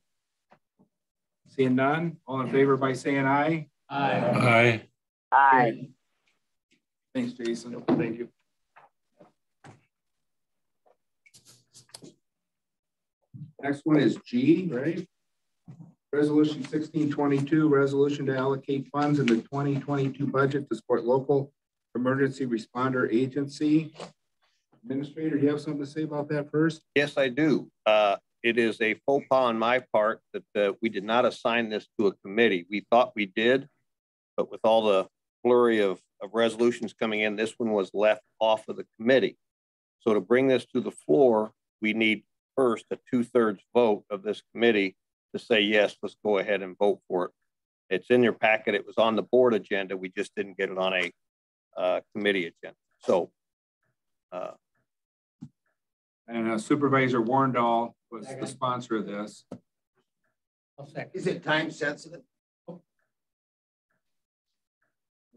Seeing none, all in favor by saying aye. Aye. Aye. Aye. Thanks, Jason. Thank you. Next one is G, right? Resolution 1622, resolution to allocate funds in the 2022 budget to support local emergency responder agency. Administrator, do you have something to say about that first? Yes, I do. It is a faux pas on my part that we did not assign this to a committee. We thought we did, but with all the flurry of resolutions coming in, this one was left off of the committee. So to bring this to the floor, we need first a 2/3 vote of this committee to say, yes, let's go ahead and vote for it. It's in your packet. It was on the board agenda. We just didn't get it on a committee agenda. So, and Supervisor Warndall was the sponsor of this. Is it time sensitive?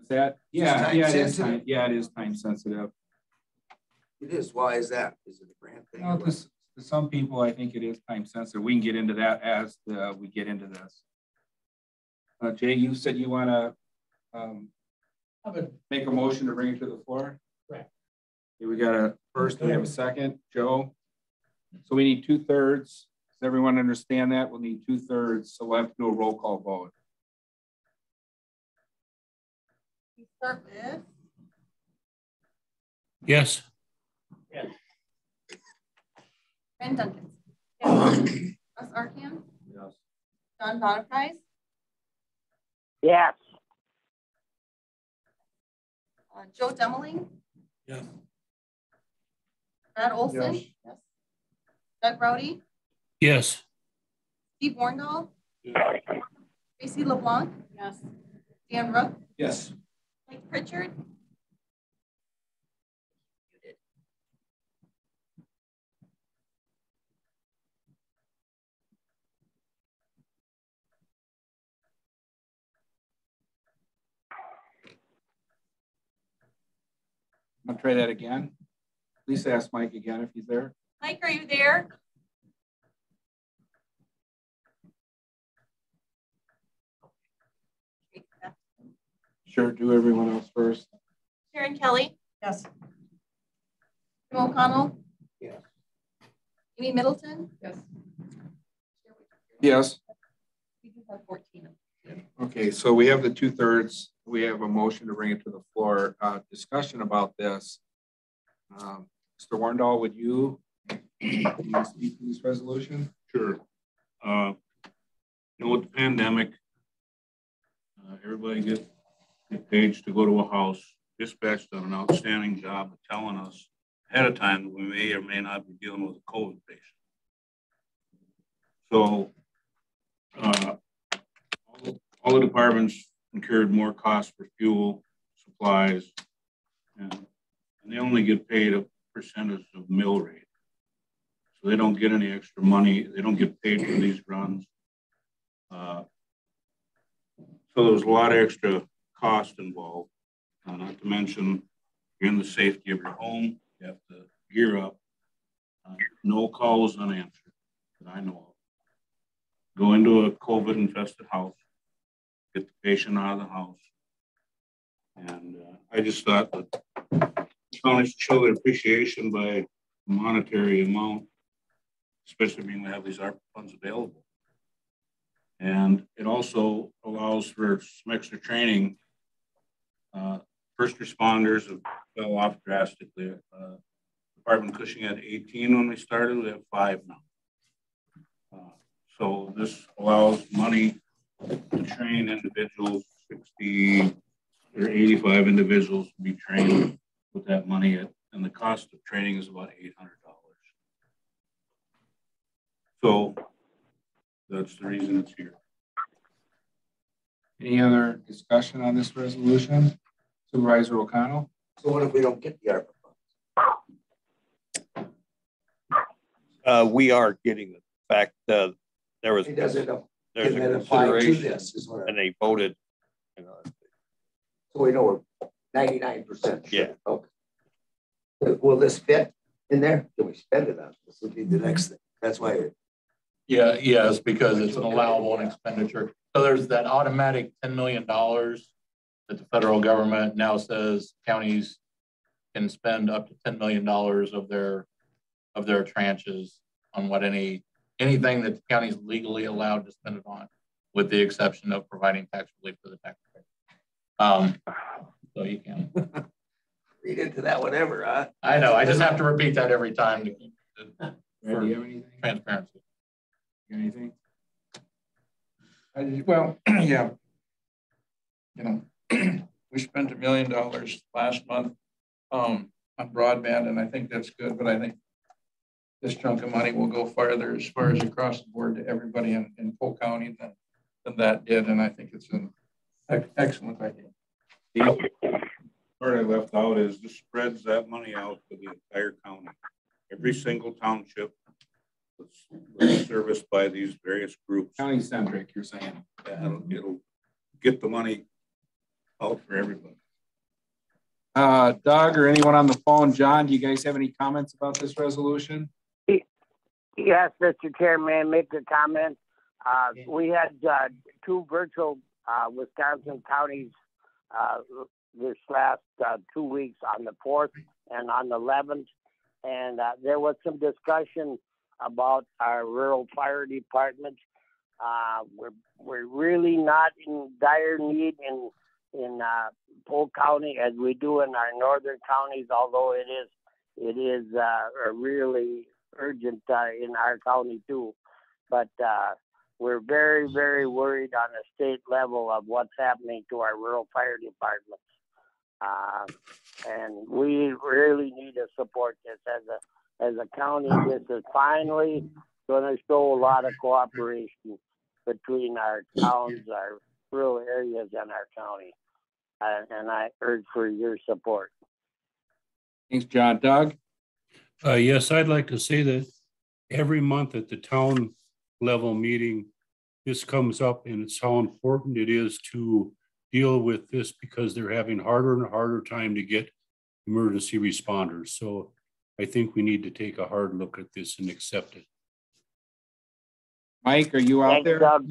Is that? Yeah, Is it time yeah, it is sensitive? time. Yeah, it is time sensitive. It is. Why is that? Is it a grant thing? Well, to some people, I think it is time sensitive. We can get into that as we get into this. Jay, you said you want to make a motion to bring it to the floor? Right. Okay, we got a first, we have a second. Joe? So we need 2/3. Does everyone understand that? We'll need 2/3. So we'll have to do a roll call vote. We start with Yes. Ben Duncan. Yes. Russ Arkan. Yes. John Bonaprise. Yes. Joe Demeling. Yes. Brad Olson. Yes. Doug Rowdy. Yes. Steve Warndall. Yes. Tracy LeBlanc. Yes. Dan Rook. Yes. Mike Pritchard. I'll try that again. Please ask Mike again if he's there. Mike, are you there? Sure, do everyone else first. Sharon Kelly. Yes. Tim O'Connell. Yes. Amy Middleton. Yes. Yes. We do have 14. Okay, so we have the 2/3. We have a motion to bring it to the floor. Discussion about this. Mr. Warndall, would you speak to this resolution? Sure. With the pandemic, everybody get paged to go to a house. Dispatch done an outstanding job of telling us ahead of time that we may or may not be dealing with a COVID patient. So all the departments incurred more costs for fuel, supplies, and they only get paid a percentage of mill rate. So they don't get any extra money. They don't get paid for these runs. So there was a lot of extra cost involved, not to mention you're in the safety of your home. You have to gear up. No calls unanswered that I know of. Go into a COVID infested house, get the patient out of the house. And I just thought that counties should show their appreciation by a monetary amount, especially when we have these ARPA funds available. And it also allows for some extra training. First responders have fell off drastically. Department Cushing had 18 when we started. We have 5 now. So this allows money to train individuals, 60 or 85 individuals to be trained with that money. And the cost of training is about $800. So that's the reason it's here. Any other discussion on this resolution? Supervisor O'Connell? So what if we don't get the ARPA funds? We are getting it. In fact, there was there's a consideration and they voted. You know, so we know we're 99%. Yeah. Okay. Will this fit in there? Can we spend it on? This would be the next thing. That's why. Yeah, yes, because it's an allowable expenditure. So there's that automatic $10 million that the federal government now says counties can spend up to $10 million of their tranches on what anything that the county is legally allowed to spend it on, with the exception of providing tax relief to the taxpayer. So you can read into that whatever, huh? I know. I just have to repeat that every time to keep do you have anything? Transparency. Anything? Well, yeah. You know, we spent $1 million last month on broadband, and I think that's good, but I think this chunk of money will go farther as far as across the board to everybody in Polk County than that did, and I think it's an excellent idea. The part I left out is this spreads that money out to the entire county. Every single township was serviced by these various groups. County centric, you're saying. Yeah, it'll get the money out for everybody. Doug or anyone on the phone, John, do you guys have any comments about this resolution? Yes, Mr. Chairman, make a comment. We had 2 virtual Wisconsin counties this last 2 weeks, on the 4th and on the 11th. And there was some discussion about our rural fire department. We're really not in dire need in Polk County as we do in our northern counties, although it is really urgent in our county too. But we're very, very worried on the state level of what's happening to our rural fire departments. And we really need to support this as a county. This is finally going to show a lot of cooperation between our towns, our rural areas, and our county. And I urge for your support. Thanks, John. Doug? Yes, I'd like to say that every month at the town level meeting, this comes up, and it's how important it is to deal with this because they're having harder and harder time to get emergency responders. So I think we need to take a hard look at this and accept it. Mike, are you out there? Doug.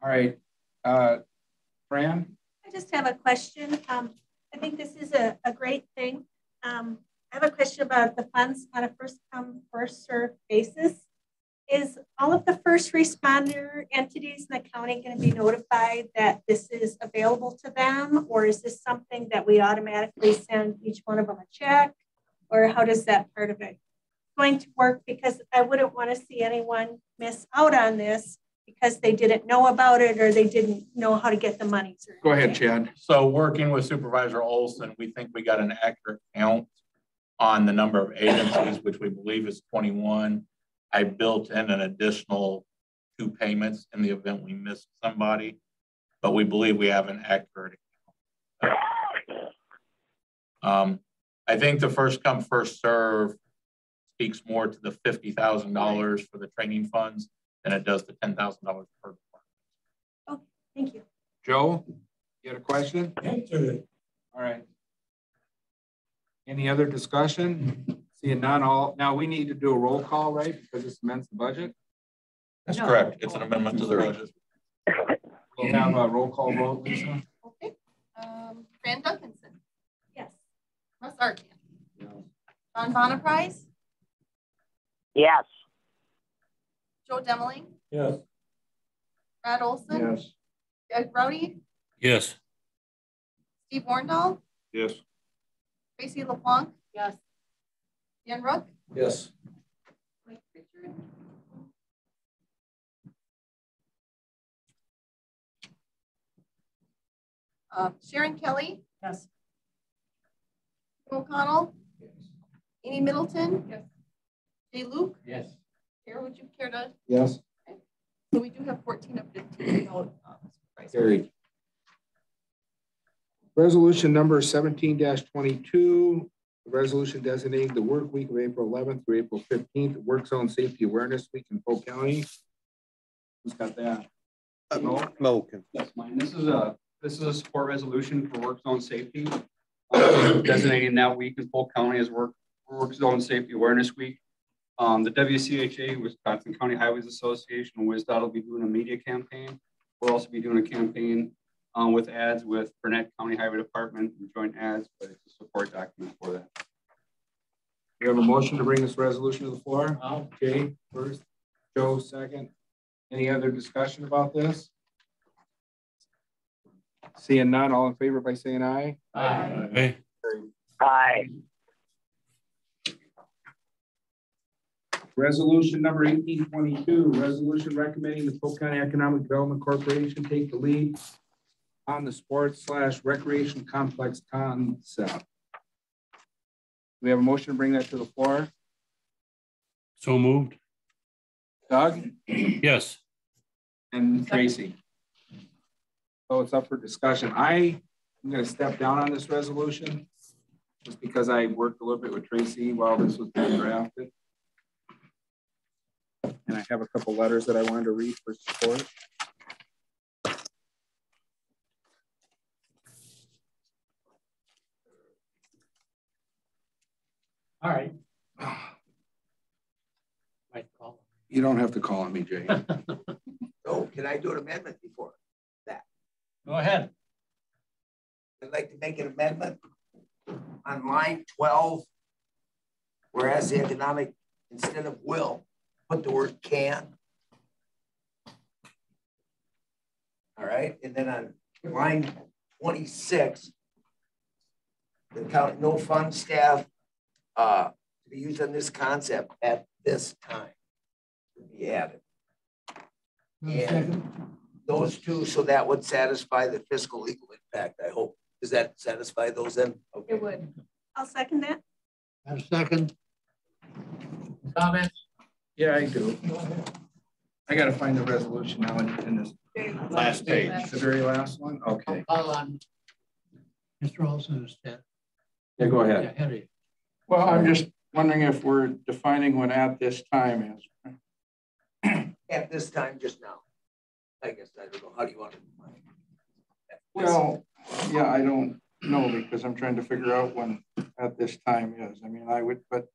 All right. Fran? I just have a question. I think this is a great thing. I have a question about the funds on a first come, first served basis. Is all of the first responder entities in the county going to be notified that this is available to them? Or is this something that we automatically send each one of them a check? Or how does that part of it going to work? Because I wouldn't want to see anyone miss out on this because they didn't know about it or they didn't know how to get the money. Go ahead, Chad. So working with Supervisor Olson, we think we got an accurate count on the number of agencies, which we believe is 21. I built in an additional 2 payments in the event we missed somebody, but we believe we have an accurate count. I think the first come, first serve speaks more to the $50,000 for the training funds than it does the $10,000 per department. Okay, thank you. Joe, you had a question? All right. Any other discussion? Seeing none, now we need to do a roll call, right? Because this amends the budget. That's correct. It's an amendment to the budget. We'll have a roll call vote, Lisa. Okay. Fran Duncanson. Yes. Russ Arkin. John Bonaprise. Yes. Joe Demmeling. Yes. Brad Olson. Yes. Doug Rowdy. Yes. Steve Warndall. Yes. Tracy LeBlanc. Yes. Dan Rook. Yes. Mike Richard. Sharon Kelly. Yes. O'Connell. Yes. Amy Middleton. Yes. Jay Luke. Yes. Chair, would you care to? Yes. Okay. So we do have 14 of 15 vote. Carried. Resolution number 17-22, resolution designating the work week of April 11th through April 15th, Work Zone Safety Awareness Week in Polk County. Who's got that? Mo. That's mine. This is a support resolution for work zone safety, designating that week in Polk County as work zone safety awareness week. The WCHA, Wisconsin County Highways Association, and WisDOT will be doing a media campaign. We'll also be doing a campaign with ads with Burnett County Highway Department and joint ads, but it's a support document for that. We have a motion to bring this resolution to the floor. Jay first, Joe second. Any other discussion about this? Seeing none, all in favor by saying aye. Aye. Aye. Resolution number 1822, resolution recommending the Polk County Economic Development Corporation take the lead on the sports/recreation complex concept. We have a motion to bring that to the floor. So moved. Doug? Yes. And Tracy. So it's up for discussion. I'm going to step down on this resolution just because I worked a little bit with Tracy while this was being drafted. And I have a couple letters that I wanted to read for support. All right. You don't have to call on me, Jay. Oh, can I do an amendment before that? Go ahead. I'd like to make an amendment on line 12, whereas the economic, instead of will, put the word can. All right, and then on line 26, the county, no fund staff to be used on this concept at this time to be added. And those two, so that would satisfy the fiscal legal impact, I hope. Does that satisfy those then? Okay. It would. I'll second that. A second. Comments? Yeah, I do. I got to find the resolution now in this Last page. The very last one? Okay. Call on Mr. Olson instead. Yeah, go ahead. Well, I'm just wondering if we're defining what at this time is. At this time, just now. I guess I don't know. How do you want to define it? Well, yeah, I don't know because I'm trying to figure out when at this time is. I mean, I would, but.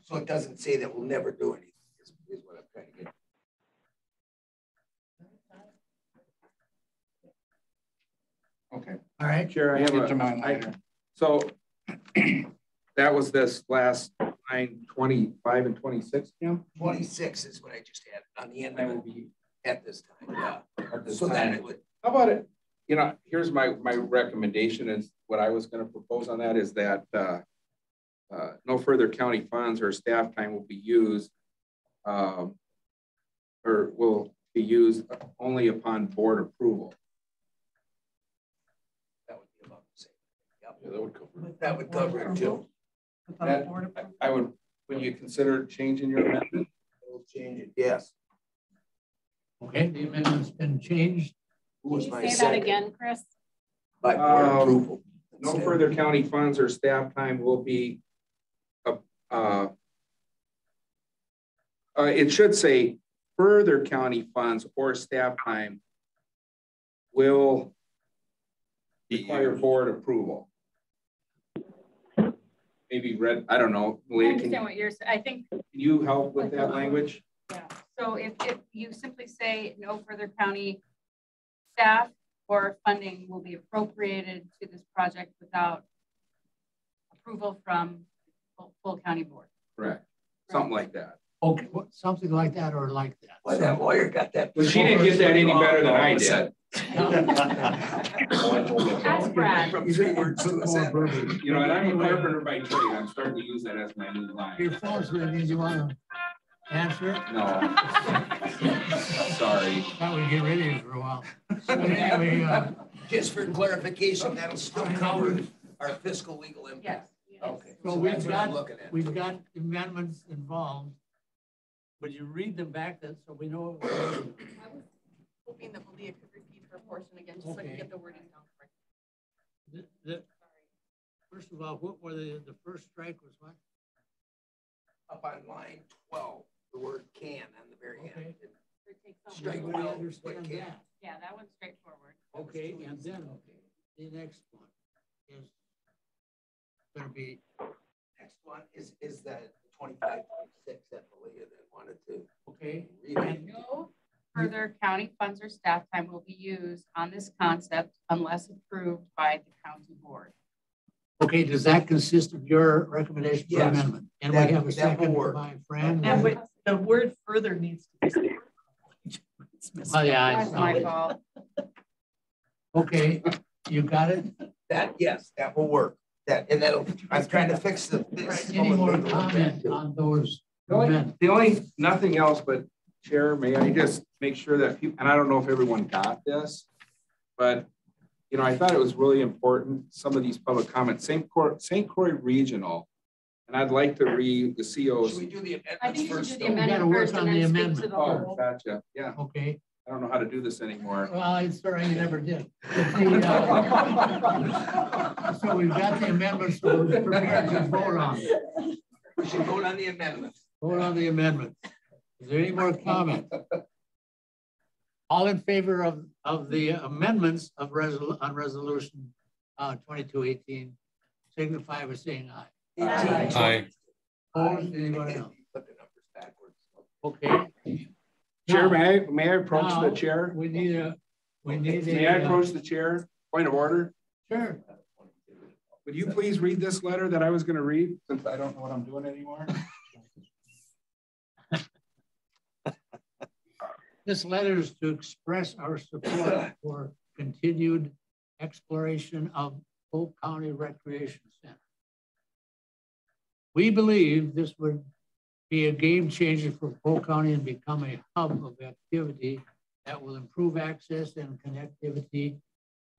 So it doesn't say that we'll never do anything, is what I'm trying to get. Okay. All right. Sure. I have Get to mine later. So that was this last line 25 and 26, Kim? 26 is what I just had on the end. That would be at this time. Yeah. So then it would. How about it? You know, here's my recommendation is what I was going to propose on that is that no further county funds or staff time will be used or will be used only upon board approval. That would be about the same. Yep. Yeah, that would cover it. That would cover it too. I would, when you consider changing your amendment, We'll change it. Yes. Okay, the amendment's been changed. Who was Can my you say second? that again, Chris? By board approval. No further county funds or staff time will be, it should say further county funds or staff time will require board approval. Maybe read, I don't know. I understand what you're saying. I think. Can you help with that language? Yeah. So if you simply say no further county staff or funding will be appropriated to this project without approval from full county board. Correct. Something like that. Okay, something like that or like that. Well, that lawyer got that. Well, she didn't get that any better than I did. That's Brad. You know, and I'm a carpenter by trade. I'm starting to use that as my new line. Your phone's ringing. You want to answer it? No. Sorry. Thought we'd get rid of you for a while. So anyway, just for clarification, that'll still cover our fiscal legal impact. Yes. Okay. So we've got amendments involved. Would you read them back then so we know? I was hoping that Malia could repeat her portion again, just so I can get the wording down correct. First of all, what were the first strike was what? Up on line 12, the word can on the very end. Strike will, understand can. that. Yeah, that one's straightforward. Okay, and then the next one is going to be. Next one is the 25, 26 that Malia then wanted to. Okay. And no further county funds or staff time will be used on this concept unless approved by the county board. Okay, does that consist of your recommendation for amendment? And we have a second by Fran. And the word further needs to be stated. Oh, yeah, that's my fault. Okay, you got it? Yes, that will work. And that'll, I'm trying to fix this. Any more comment on those? The only, nothing else, but Chair, may I just make sure that people, and I don't know if everyone got this, but you know, I thought it was really important, some of these public comments, St. Croix Regional, and I'd like to read the CO's. Should we do the amendments I think you first? should do the amendment first and then speak to the whole. Oh, gotcha. Yeah. Okay. I don't know how to do this anymore. Well, it's sorry you never did. So we've got the amendments, so we're prepared to vote on it. We should vote on the amendments. Vote on the amendment. Is there any more comment? All in favor of the amendments of on resolution 2218, signify by saying aye. Aye. Opposed, anybody else? Put the numbers backwards. Okay. Chair, may I approach the chair? May I approach the chair? Point of order. Sure. Would you please read this letter that I was going to read, since I don't know what I'm doing anymore? This letter is to express our support for continued exploration of Polk County Recreation Center. We believe this would be a game changer for Polk County and become a hub of activity that will improve access and connectivity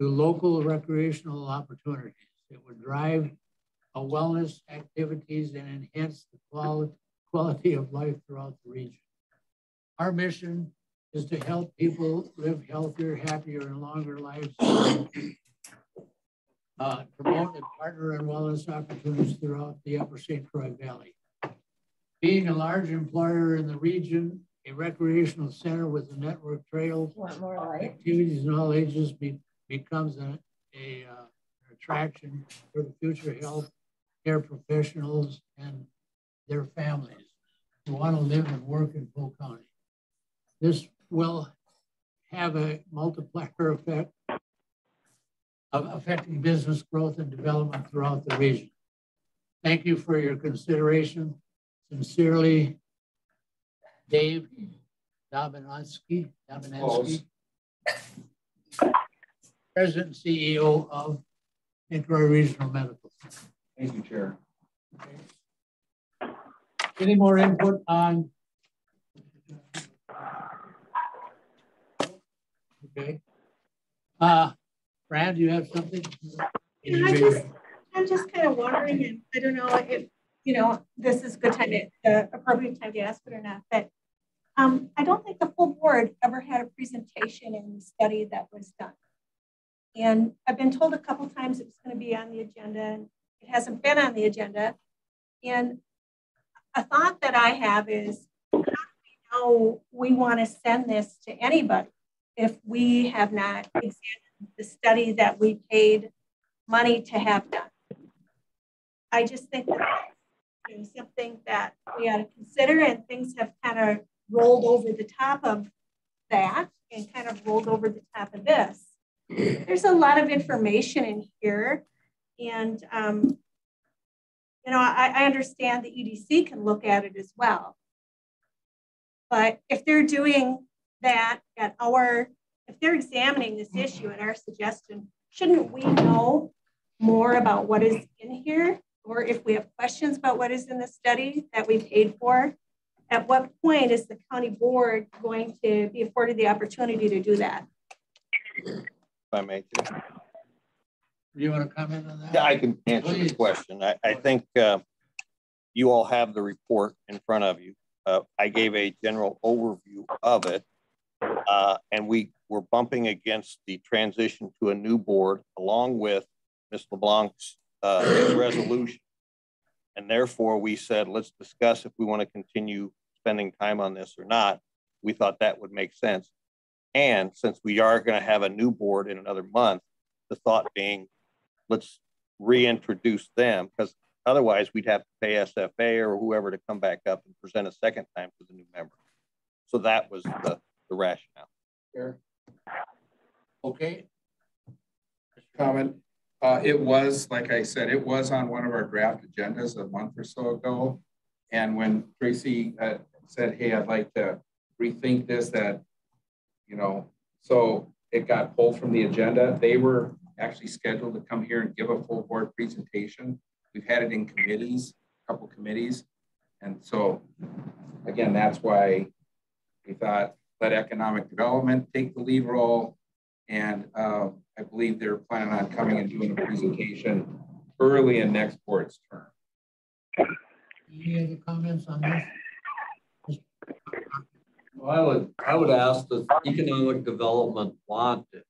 to local recreational opportunities. It would drive a wellness activities and enhance the quality of life throughout the region. Our mission is to help people live healthier, happier, and longer lives, promote and partner in wellness opportunities throughout the Upper St. Croix Valley. Being a large employer in the region, a recreational center with a network trails, activities in all ages becomes an attraction for the future health care professionals and their families who want to live and work in Polk County. This will have a multiplier effect of affecting business growth and development throughout the region. Thank you for your consideration. Sincerely, Dave Dominowski, President and CEO of St. Croix Regional Medical Center. Thank you, Chair. Okay. Any more input on? Okay. Brad, do you have something? Yeah, I'm just kind of wondering, and I don't know if, this is good time to, appropriate time to ask it or not, but I don't think the full board ever had a presentation in the study that was done. And I've been told a couple times it was going to be on the agenda, and it hasn't been on the agenda. And a thought that I have is, how do we how we want to send this to anybody if we have not examined the study that we paid money to have done. I just think that that's something that we ought to consider, and things have kind of rolled over the top of that and kind of rolled over the top of this. There's a lot of information in here, and you know, I understand the EDC can look at it as well. But if they're doing that at if they're examining this issue at our suggestion, shouldn't we know more about what is in here? Or if we have questions about what is in the study that we paid for, at what point is the county board going to be afforded the opportunity to do that? If I may. Do you want to comment on that? Yeah, I can answer the question. I think you all have the report in front of you. I gave a general overview of it, and we were bumping against the transition to a new board along with Ms. LeBlanc's resolution. And therefore we said, let's discuss if we want to continue spending time on this or not. We thought that would make sense. And since we are going to have a new board in another month, the thought being, let's reintroduce them, because otherwise we'd have to pay SFA or whoever to come back up and present a second time to the new member. So that was the rationale. Sure. Okay. Comment. It was, like I said, it was on one of our draft agendas a month or so ago. And when Tracy said, hey, I'd like to rethink this, that, you know, so it got pulled from the agenda. They were actually scheduled to come here and give a full board presentation. We've had it in committees, a couple committees. And so, again, that's why we thought let economic development take the lead role. And I believe they're planning on coming and doing a presentation early in next board's term. Any other comments on this? Well, I would ask, does economic development want it?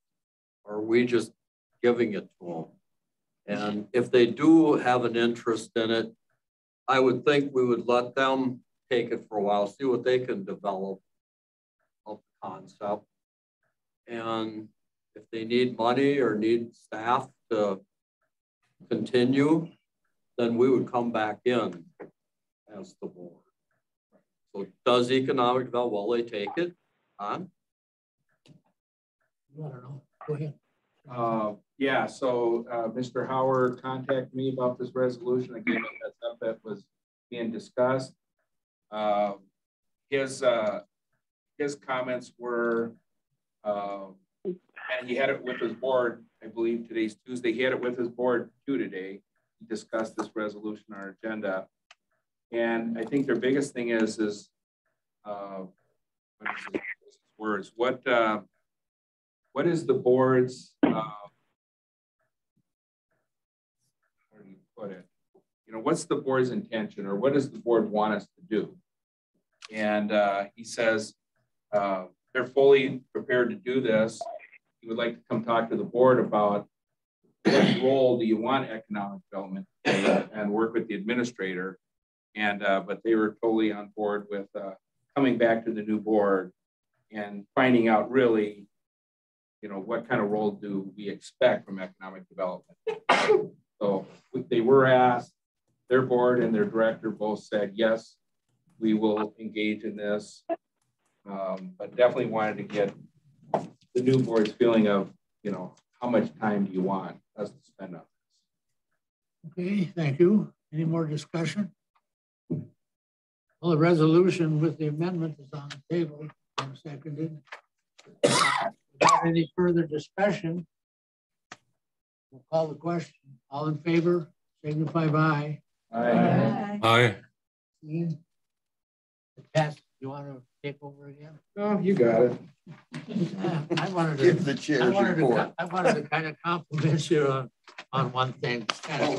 Or are we just giving it to them? And if they do have an interest in it, I would think we would let them take it for a while, see what they can develop of the concept. And if they need money or need staff to continue, then we would come back in as the board. So does economic development, will they take it on? I don't know. Go ahead. Yeah, so Mr. Howard contacted me about this resolution. I gave him that stuff that was being discussed. His comments were, and he had it with his board, I believe today's Tuesday. He had it with his board too today. He discussed this resolution on our agenda. And I think their biggest thing is what is his words? What is the board's, how do you put it? You know, what's the board's intention, or what does the board want us to do? And he says they're fully prepared to do this. He would like to come talk to the board about what role do you want economic development to play and work with the administrator. And but they were totally on board with coming back to the new board and finding out really, you know, what kind of role do we expect from economic development. So they were asked, their board and their director both said, yes, we will engage in this, but definitely wanted to get the new board's feeling of, you know, how much time do you want us to spend on this? Okay, thank you. Any more discussion? Well, the resolution with the amendment is on the table. I'm seconded. Without any further discussion, we'll call the question. All in favor, signify by aye. Aye. Aye. Pat, you want to take over again? No, you got it. I wanted to give the chair's report. I wanted to kind of compliment you on one thing, just kind of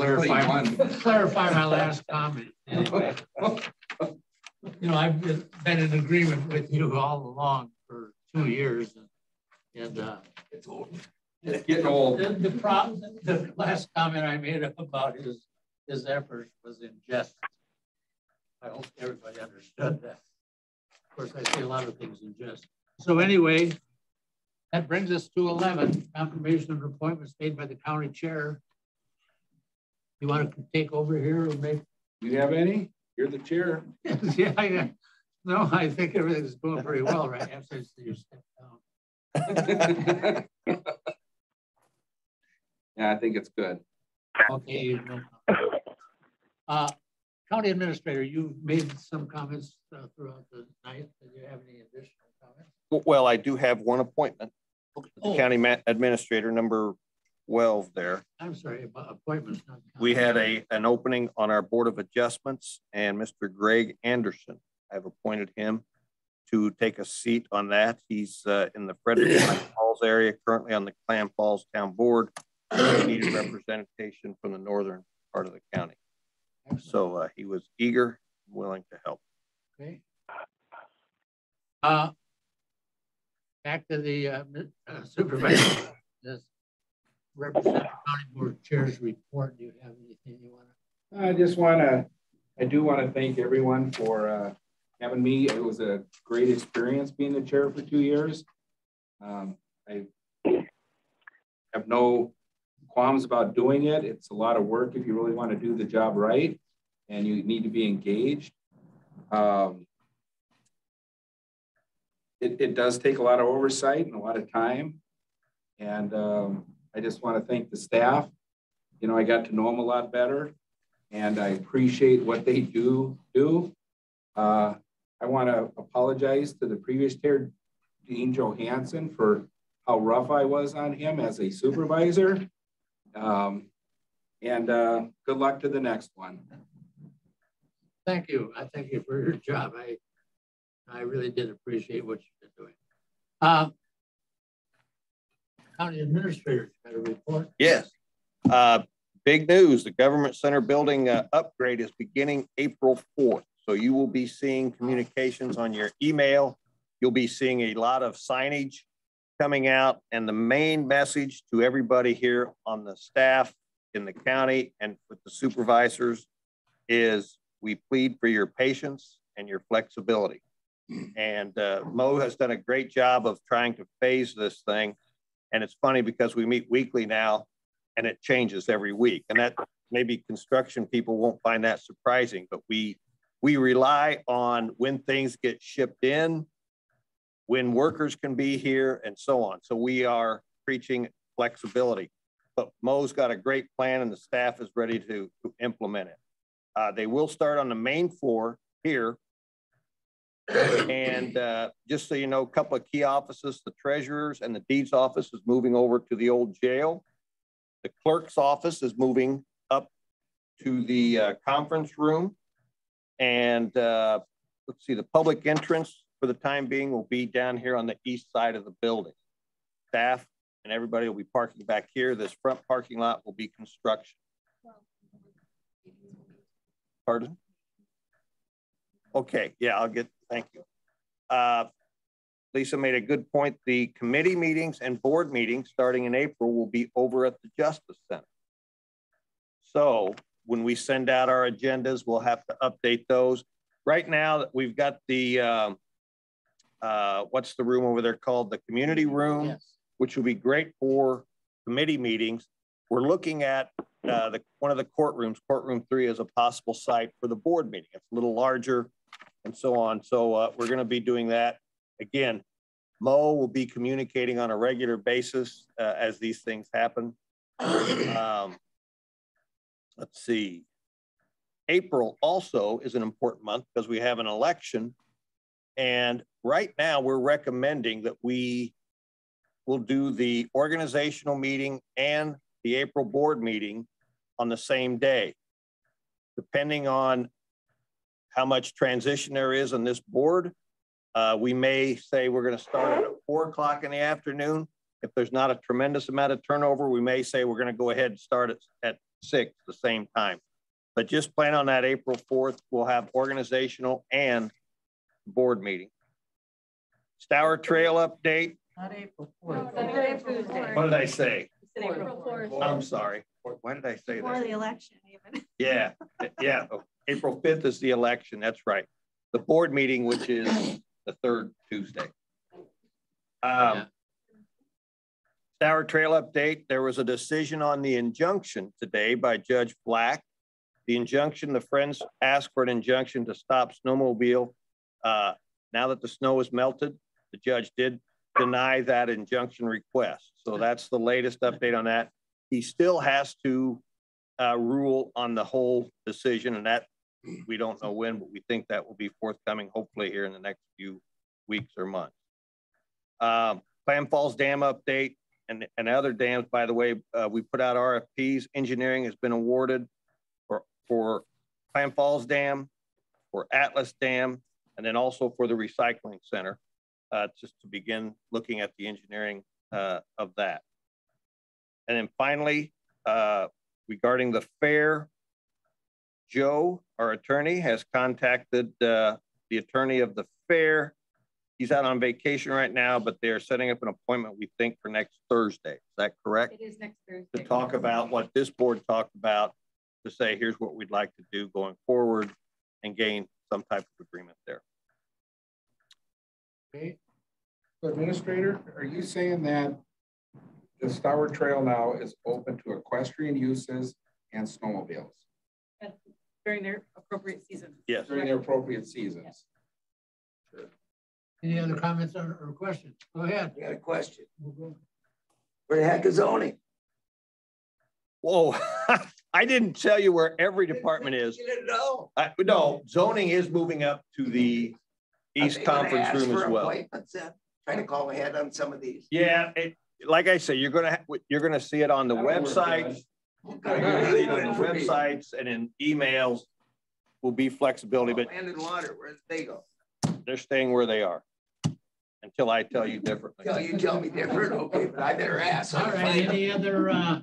clarify my last comment. Anyway. You know, I've been in agreement with you all along for 2 years, and it's old. It's getting old. The last comment I made about his effort was in jest. I hope everybody understood that. course, I say a lot of things in jest. So anyway, that brings us to 11, confirmation of appointments made by the county chair. You want to take over here and make? Do you have any? You're the chair. Yeah. No, I think everything's going pretty well right after you step down. Yeah, I think it's good. Okay. County Administrator, you've made some comments throughout the night. Do you have any additional comments? Well, I do have one appointment. The County Administrator, number 12 there. I'm sorry, about appointments. We had an opening on our Board of Adjustments, and Mr. Greg Anderson, I've appointed him to take a seat on that. He's in the Frederick Falls area, currently on the Clam Falls Town Board. He needed representation from the northern part of the county. So he was eager, willing to help. Okay. Back to the supervisor. This Representative County Board Chair's report. Do you have anything you want to? I do want to thank everyone for having me. It was a great experience being the chair for 2 years. I have no qualms about doing it. It's a lot of work if you really want to do the job right, and you need to be engaged. It does take a lot of oversight and a lot of time. And I just want to thank the staff. You know, I got to know them a lot better, and I appreciate what they do. I want to apologize to the previous chair, Dean Johansson, for how rough I was on him as a supervisor. Good luck to the next one. Thank you. I thank you for your job. I really did appreciate what you've been doing. County Administrator, got a report? Yes. Big news. The Government Center building upgrade is beginning April 4th. So you will be seeing communications on your email. You'll be seeing a lot of signage coming out. And the main message to everybody here on the staff in the county and with the supervisors is we plead for your patience and your flexibility. And Mo has done a great job of trying to phase this thing. And it's funny because we meet weekly now and it changes every week. And that maybe construction people won't find that surprising, but we rely on when things get shipped in, when workers can be here and so on. So we are preaching flexibility, but Mo's got a great plan and the staff is ready to implement it. They will start on the main floor here. And just so you know, a couple of key offices, the treasurer's and the deeds office is moving over to the old jail. The clerk's office is moving up to the conference room. And let's see, the public entrance for the time being will be down here on the east side of the building. Staff and everybody will be parking back here. This front parking lot will be construction. Pardon? Okay, yeah, thank you. Lisa made a good point. The committee meetings and board meetings starting in April will be over at the Justice Center. So when we send out our agendas, we'll have to update those. Right now, we've got the, what's the room over there called? The community room, yes, which will be great for committee meetings. We're looking at one of the courtrooms, courtroom 3, as a possible site for the board meeting. It's a little larger and so on. So we're going to be doing that. Again, Mo will be communicating on a regular basis as these things happen. Let's see. April also is an important month because we have an election. And right now we're recommending that we will do the organizational meeting and the April board meeting on the same day. Depending on how much transition there is on this board, we may say we're going to start at 4 o'clock in the afternoon. If there's not a tremendous amount of turnover, we may say we're going to go ahead and start at 6 the same time. But just plan on that April 4th. We'll have organizational and board meeting. Stour Trail update. Not April 4th. No, What did I say? April 4th. I'm sorry. Why did I say Before that? the election, even. Yeah, yeah. April 5th is the election. That's right. The board meeting, which is the third Tuesday. Tower Trail update. There was a decision on the injunction today by Judge Black. The injunction, the Friends asked for an injunction to stop snowmobile. Now that the snow is melted, the judge did deny that injunction request. So that's the latest update on that. He still has to rule on the whole decision, and that we don't know when, but we think that will be forthcoming hopefully here in the next few weeks or months. Clam Falls Dam update and other dams, by the way, we put out RFPs. Engineering has been awarded for Clam Falls Dam, for Atlas Dam, and then also for the recycling center, just to begin looking at the engineering of that. And then finally, regarding the fair, Joe, our attorney, has contacted the attorney of the fair. He's out on vacation right now, but they're setting up an appointment, we think, for next Thursday. Is that correct? It is next Thursday. To talk about what this board talked about, to say, here's what we'd like to do going forward and gain some type of agreement there. Okay. So Administrator, are you saying that the Tower Trail now is open to equestrian uses and snowmobiles? During their appropriate seasons. Yes. During their appropriate seasons. Yes. Sure. Any other comments or questions? Go ahead. I got a question. Where the heck is zoning? Whoa, I didn't tell you where every department is. You didn't know? No, zoning is moving up to the East Conference Room as well. Trying to call ahead on some of these. Yeah, like I say, you're gonna see it on the website. You're gonna see it on the websites and in emails. Will be flexibility, but land and water, where did they go? They're staying where they are until I tell you differently. Until you tell me different, okay, but I better ask. All right, any other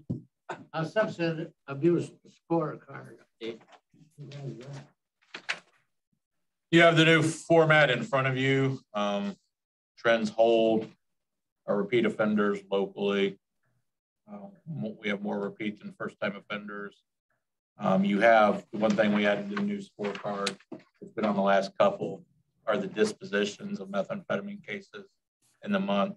substance abuse scorecard? You have the new format in front of you. Trends hold, our repeat offenders locally. We have more repeats than first-time offenders. You have the one thing we added to the new scorecard, it's been on the last couple, are the dispositions of methamphetamine cases in the month.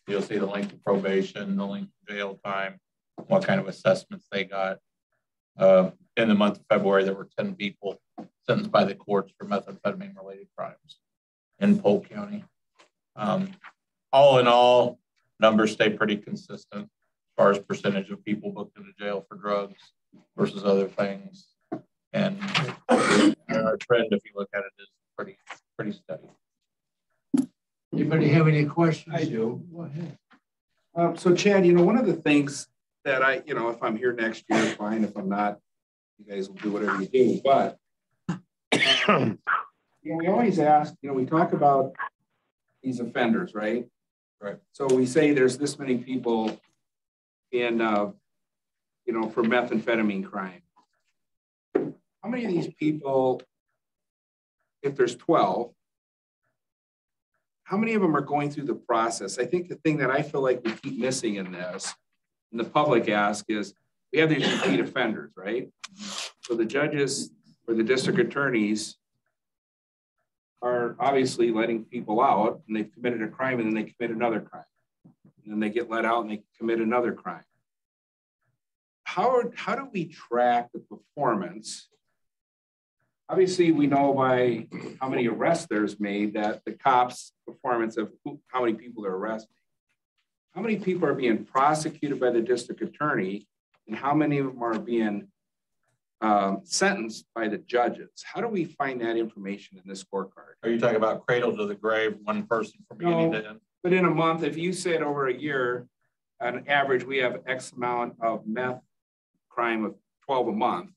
You'll see the length of probation, the length of jail time, what kind of assessments they got. In the month of February, there were 10 people sentenced by the courts for methamphetamine-related crimes in Polk County. All in all, numbers stay pretty consistent as far as percentage of people booked into jail for drugs versus other things. And our trend, if you look at it, is pretty steady. Anybody have any questions? I do. Go ahead. So Chad, one of the things that if I'm here next year, fine. If I'm not, you guys will do whatever you do. But we always ask, we talk about these offenders, right? Right. So we say there's this many people in, for methamphetamine crime. How many of these people, if there's 12, how many of them are going through the process? I think the thing that I feel like we keep missing in this, and the public ask is, we have these repeat offenders, right? So the judges or the district attorneys are obviously letting people out, and they've committed a crime, and then they commit another crime. And then they get let out and they commit another crime. How do we track the performance? Obviously, we know by how many arrests there's made that the cops' performance of how many people they're arresting. How many people are being prosecuted by the district attorney, and how many of them are being sentenced by the judges? How do we find that information in this scorecard? Are you talking about cradle to the grave, one person from beginning to end? But in a month, if you said over a year, on average, we have X amount of meth crime of 12 a month.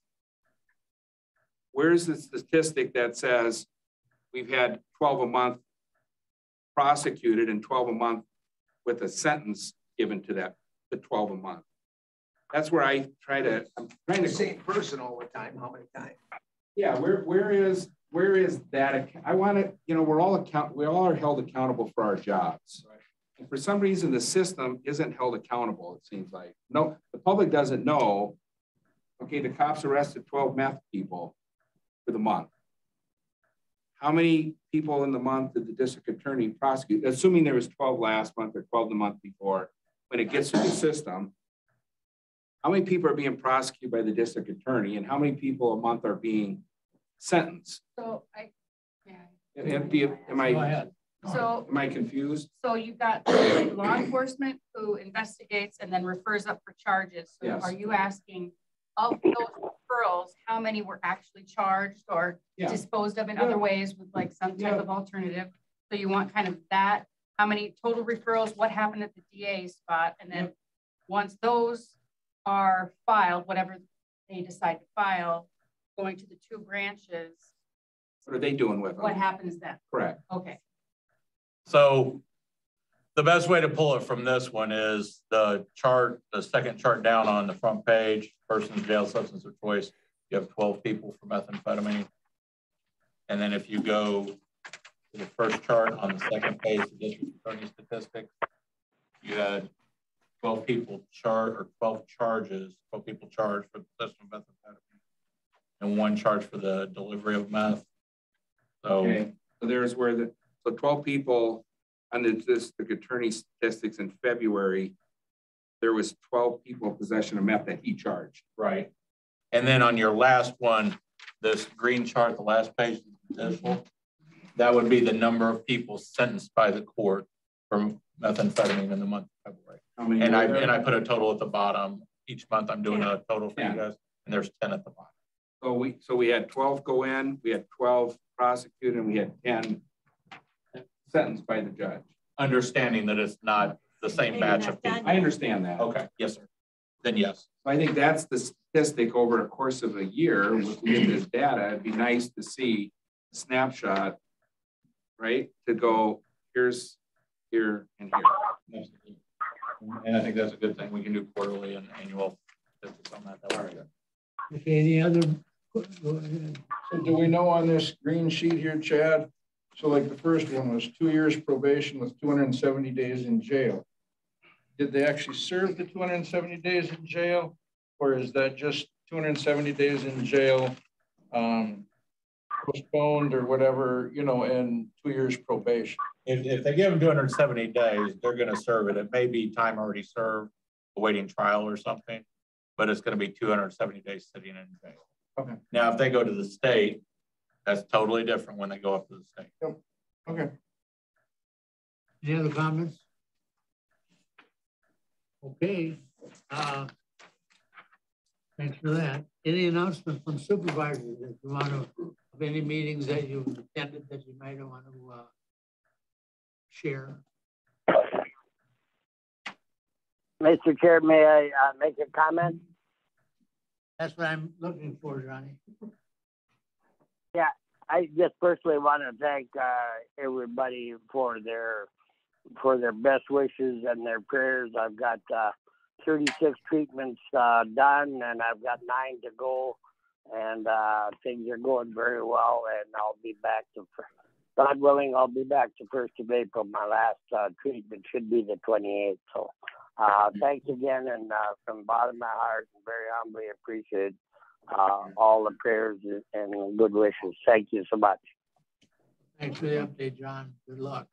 Where's the statistic that says we've had 12 a month prosecuted and 12 a month with a sentence given to that, the 12 a month? That's where I'm trying to the same person all the time. How many times? Yeah, where is that? I want to, we all are held accountable for our jobs. Right. And for some reason, the system isn't held accountable, it seems like. No, the public doesn't know, okay, the cops arrested 12 meth people for the month. how many people in the month did the district attorney prosecute? Assuming there was 12 last month or 12 the month before, when it gets through the system, how many people are being prosecuted by the district attorney and how many people a month are being sentenced? So Am I confused? So you've got like law enforcement who investigates and then refers up for charges. So yes. Are you asking of those referrals, how many were actually charged or disposed of in other ways with like some type of alternative? So you want kind of that, how many total referrals, what happened at the DA spot? And then once those are filed, whatever they decide to file, going to the 2 branches. What are they doing with them? What happens then? Correct. Okay. So the best way to pull it from this one is the chart, the second chart down on the front page, person's jail substance of choice. You have 12 people for methamphetamine. And then if you go to the first chart on the second page, the district attorney statistics, you had 12 people charged or 12 people charged for the possession of methamphetamine and 1 charge for the delivery of meth. So, okay. So there's where so 12 people on the district attorney statistics in February, there was 12 people in possession of meth that he charged. Right. And then on your last one, this green chart, the last page, that would be the number of people sentenced by the court for methamphetamine in the month of February. How many and I put a total at the bottom. Each month I'm doing a total for you guys, and there's 10 at the bottom. So we had 12 go in, we had 12 prosecuted, and we had 10 sentenced by the judge. Understanding that it's not the same batch of people. I understand that. Okay, yes, sir. Then yes. I think that's the statistic over the course of a year. With this data, it'd be nice to see a snapshot, right? To go, here's here and here. And I think that's a good thing. We can do quarterly and annual statistics on that. That would be good. Okay, any other? So do we know on this green sheet here, Chad? So like the first one was 2 years probation with 270 days in jail. Did they actually serve the 270 days in jail? Or is that just 270 days in jail, postponed or whatever, you know, and 2 years probation? If they give them 270 days, they're going to serve it. It may be time already served, awaiting trial or something, but it's going to be 270 days sitting in jail. Okay. Now, if they go to the state, that's totally different when they go up to the state. Yep. Okay. Any other comments? Okay. Thanks for that. Any announcement from supervisors that you want to, of any meetings that you've attended that you might want to share? Mr. Chair, may I make a comment? That's what I'm looking for, Johnny. Yeah, I just personally want to thank everybody for their best wishes and their prayers. I've got 36 treatments done, and I've got 9 to go, and things are going very well. And I'll be back to, God willing, I'll be back to 1st of April. My last treatment should be the 28th. So thanks again, and from the bottom of my heart, very humbly appreciate all the prayers and good wishes. Thank you so much. Thanks for the update, John. Good luck.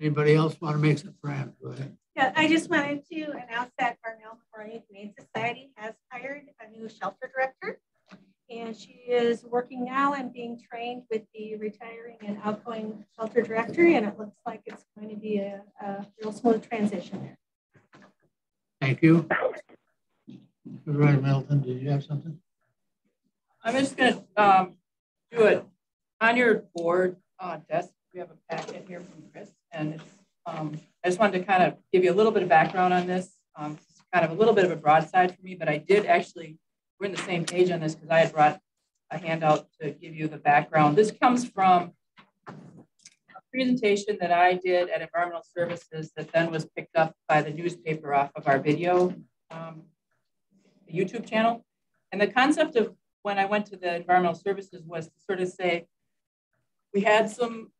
Anybody else want to make some friends? Go ahead. Yeah, I just wanted to announce that Barnell Memorial Humane Society has hired a new shelter director, and she is working now and being trained with the retiring and outgoing shelter director, and it looks like it's going to be a real smooth transition there. Thank you. Right, Milton, did you have something? I'm just going to do it on your board desk. We have a packet here from Chris, and it's, I just wanted to kind of give you a little bit of background on this. It's kind of a little bit of a broadside for me, but I did actually, we're in the same page on this because I had brought a handout to give you the background. This comes from a presentation that I did at Environmental Services that then was picked up by the newspaper off of our video YouTube channel. And the concept of when I went to the Environmental Services was to sort of say, we had some,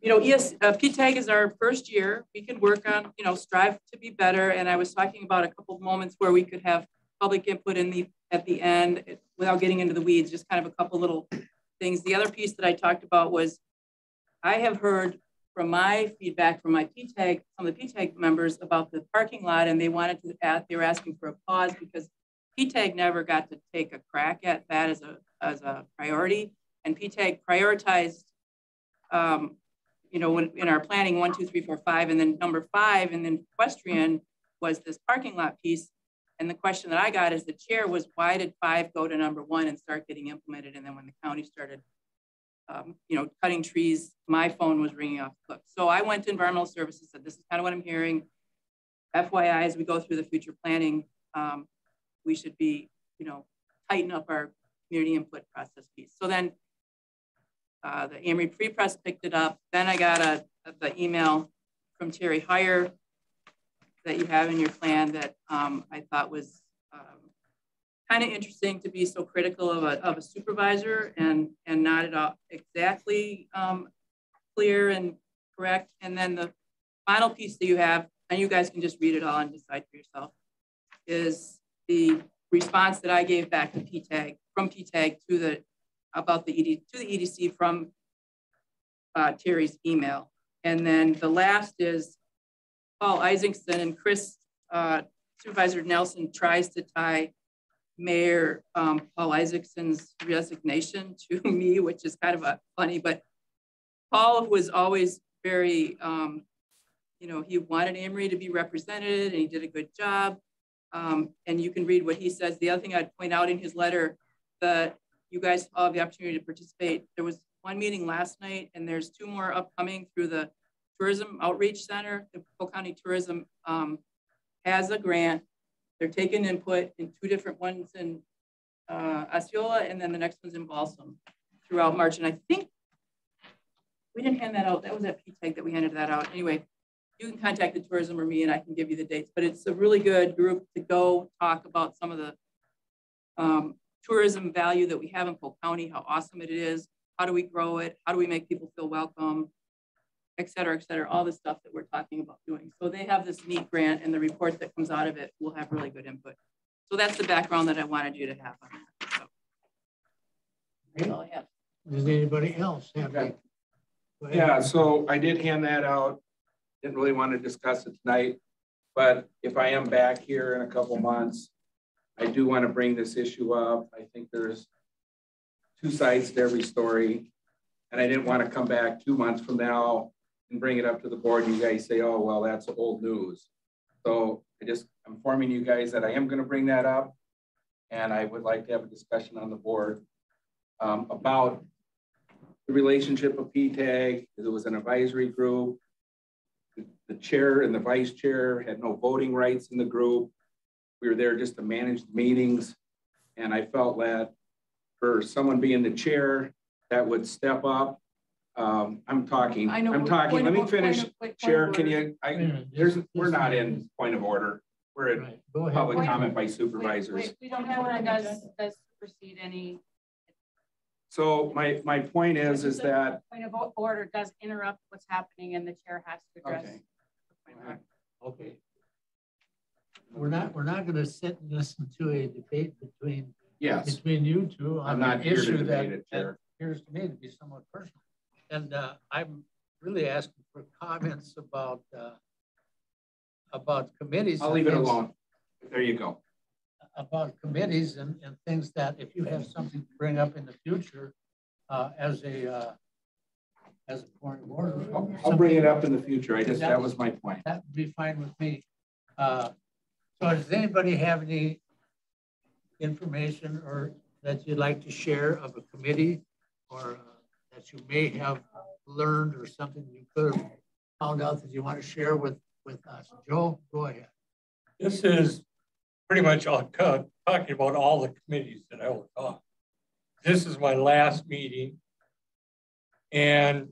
you know, PTAG is our first year. We can work on, you know, strive to be better. And I was talking about a couple of moments where we could have public input at the end without getting into the weeds, just kind of a couple little things. The other piece that I talked about was I have heard from my feedback from my PTAG, some of the PTAG members about the parking lot, and they wanted to ask, they were asking for a pause because PTAG never got to take a crack at that as a priority. And PTAG prioritized, you know, when, in our planning 1, 2, 3, 4, 5, and then number 5, and then equestrian was this parking lot piece. And the question that I got as the chair was, why did 5 go to number 1 and start getting implemented? And then when the county started, you know, cutting trees, my phone was ringing off the hook. So I went to environmental services, said, this is kind of what I'm hearing. FYI, as we go through the future planning, we should be, you know, tighten up our community input process piece. So then the Amory pre-press picked it up. Then I got the email from Terry Heyer that you have in your plan that I thought was kind of interesting to be so critical of a supervisor and not at all exactly clear and correct. And then the final piece that you have, and you guys can just read it all and decide for yourself, is the response that I gave back to PTAG, from PTAG to the EDC from Terry's email. And then the last is Paul Isaacson and Chris, Supervisor Nelson tries to tie Mayor Paul Isaacson's resignation to me, which is kind of funny, but Paul was always very, you know, he wanted Amory to be represented and he did a good job. And you can read what he says. The other thing I'd point out in his letter that you guys all have the opportunity to participate. There was one meeting last night and there's 2 more upcoming through the Tourism Outreach Center. The Polk County Tourism has a grant. They're taking input in 2 different ones in Osceola, and then the next one's in Balsam throughout March. And I think we didn't hand that out. That was at PTAG that we handed that out. Anyway, you can contact the tourism or me and I can give you the dates, but it's a really good group to go talk about some of the tourism value that we have in Polk County, how awesome it is, how do we grow it, how do we make people feel welcome, et cetera, all the stuff that we're talking about doing. So they have this neat grant and the report that comes out of it will have really good input. So that's the background that I wanted you to have on that. So that's all I have. Does anybody else have that? Yeah, so I did hand that out. Didn't really want to discuss it tonight, but if I am back here in a couple months, I do want to bring this issue up. I think there's 2 sides to every story, and I didn't want to come back 2 months from now and bring it up to the board and you guys say, oh, well, that's old news. So I'm informing you guys that I am going to bring that up, and I would like to have a discussion on the board about the relationship of PTAG. It was an advisory group. The chair and the vice chair had no voting rights in the group. We were there just to manage the meetings. And I felt that for someone being the chair that would step up. I'm talking. Let me finish. Chair, can you, we're not in point of order. We're in public comment by supervisors. We don't have one that does supersede any. So my point is that point of order does interrupt what's happening and the chair has to address. Okay. We're not going to sit and listen to a debate between you 2 on an issue that appears to me to be somewhat personal. And I'm really asking for comments about committees. I'll leave it alone. There you go. About committees and things that if you have something to bring up in the future as a point of order. I'll bring it up in the future. That was my point. That would be fine with me. So does anybody have any information or that you'd like to share of a committee or that you may have learned or something you could have found out that you want to share with us? Joe, go ahead. This is pretty much talking about all the committees that I will talk. This is my last meeting. And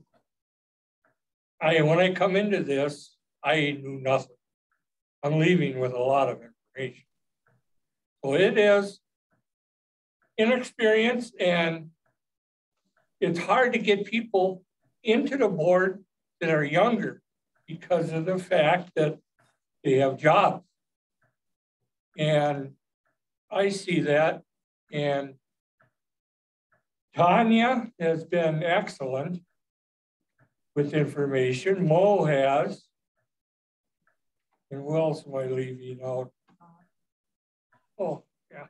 when I come into this, I knew nothing. I'm leaving with a lot of information. So it is inexperienced and it's hard to get people into the board that are younger because of the fact that they have jobs. And I see that. And Tanya has been excellent with information. Mo has. And who else am I leaving out? Oh, yeah.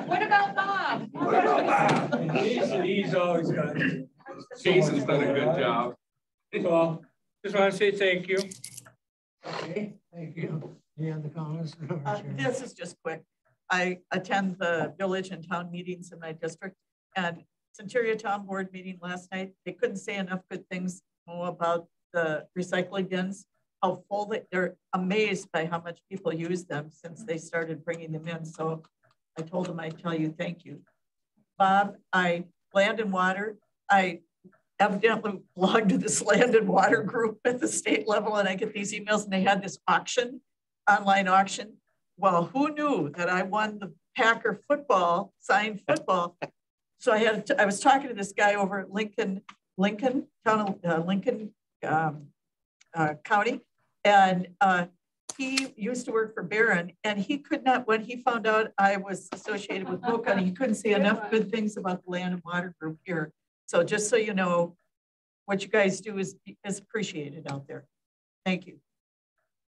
What about Bob? What about Bob? And he's always got. Jason's done a good job. So just want to say thank you. Okay, thank you. Any other comments? This is just quick. I attend the village and town meetings in my district, and Centuria Town Board meeting last night, they couldn't say enough good things about the recycling bins, how full they're amazed by how much people use them since they started bringing them in. So I told them I'd tell you thank you. Bob, Land and Water, I evidently belong to this Land and Water group at the state level, and I get these emails, and they had this auction, online auction. Well, who knew that I won the Packer football, signed football? So I was talking to this guy over at Lincoln County, and he used to work for Barron, and he could not, when he found out I was associated with Polk County, he couldn't say enough good things about the Land and Water group here. So just so you know, what you guys do is appreciated out there. Thank you.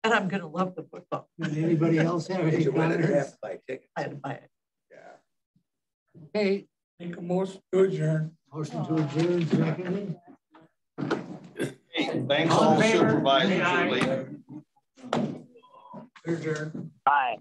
And I'm going to love the football. Did anybody else have any comments? I had to buy it. Yeah. Okay. Make a motion to adjourn. Motion to adjourn, second. Hey, thanks all supervisors. Adjourn. Bye.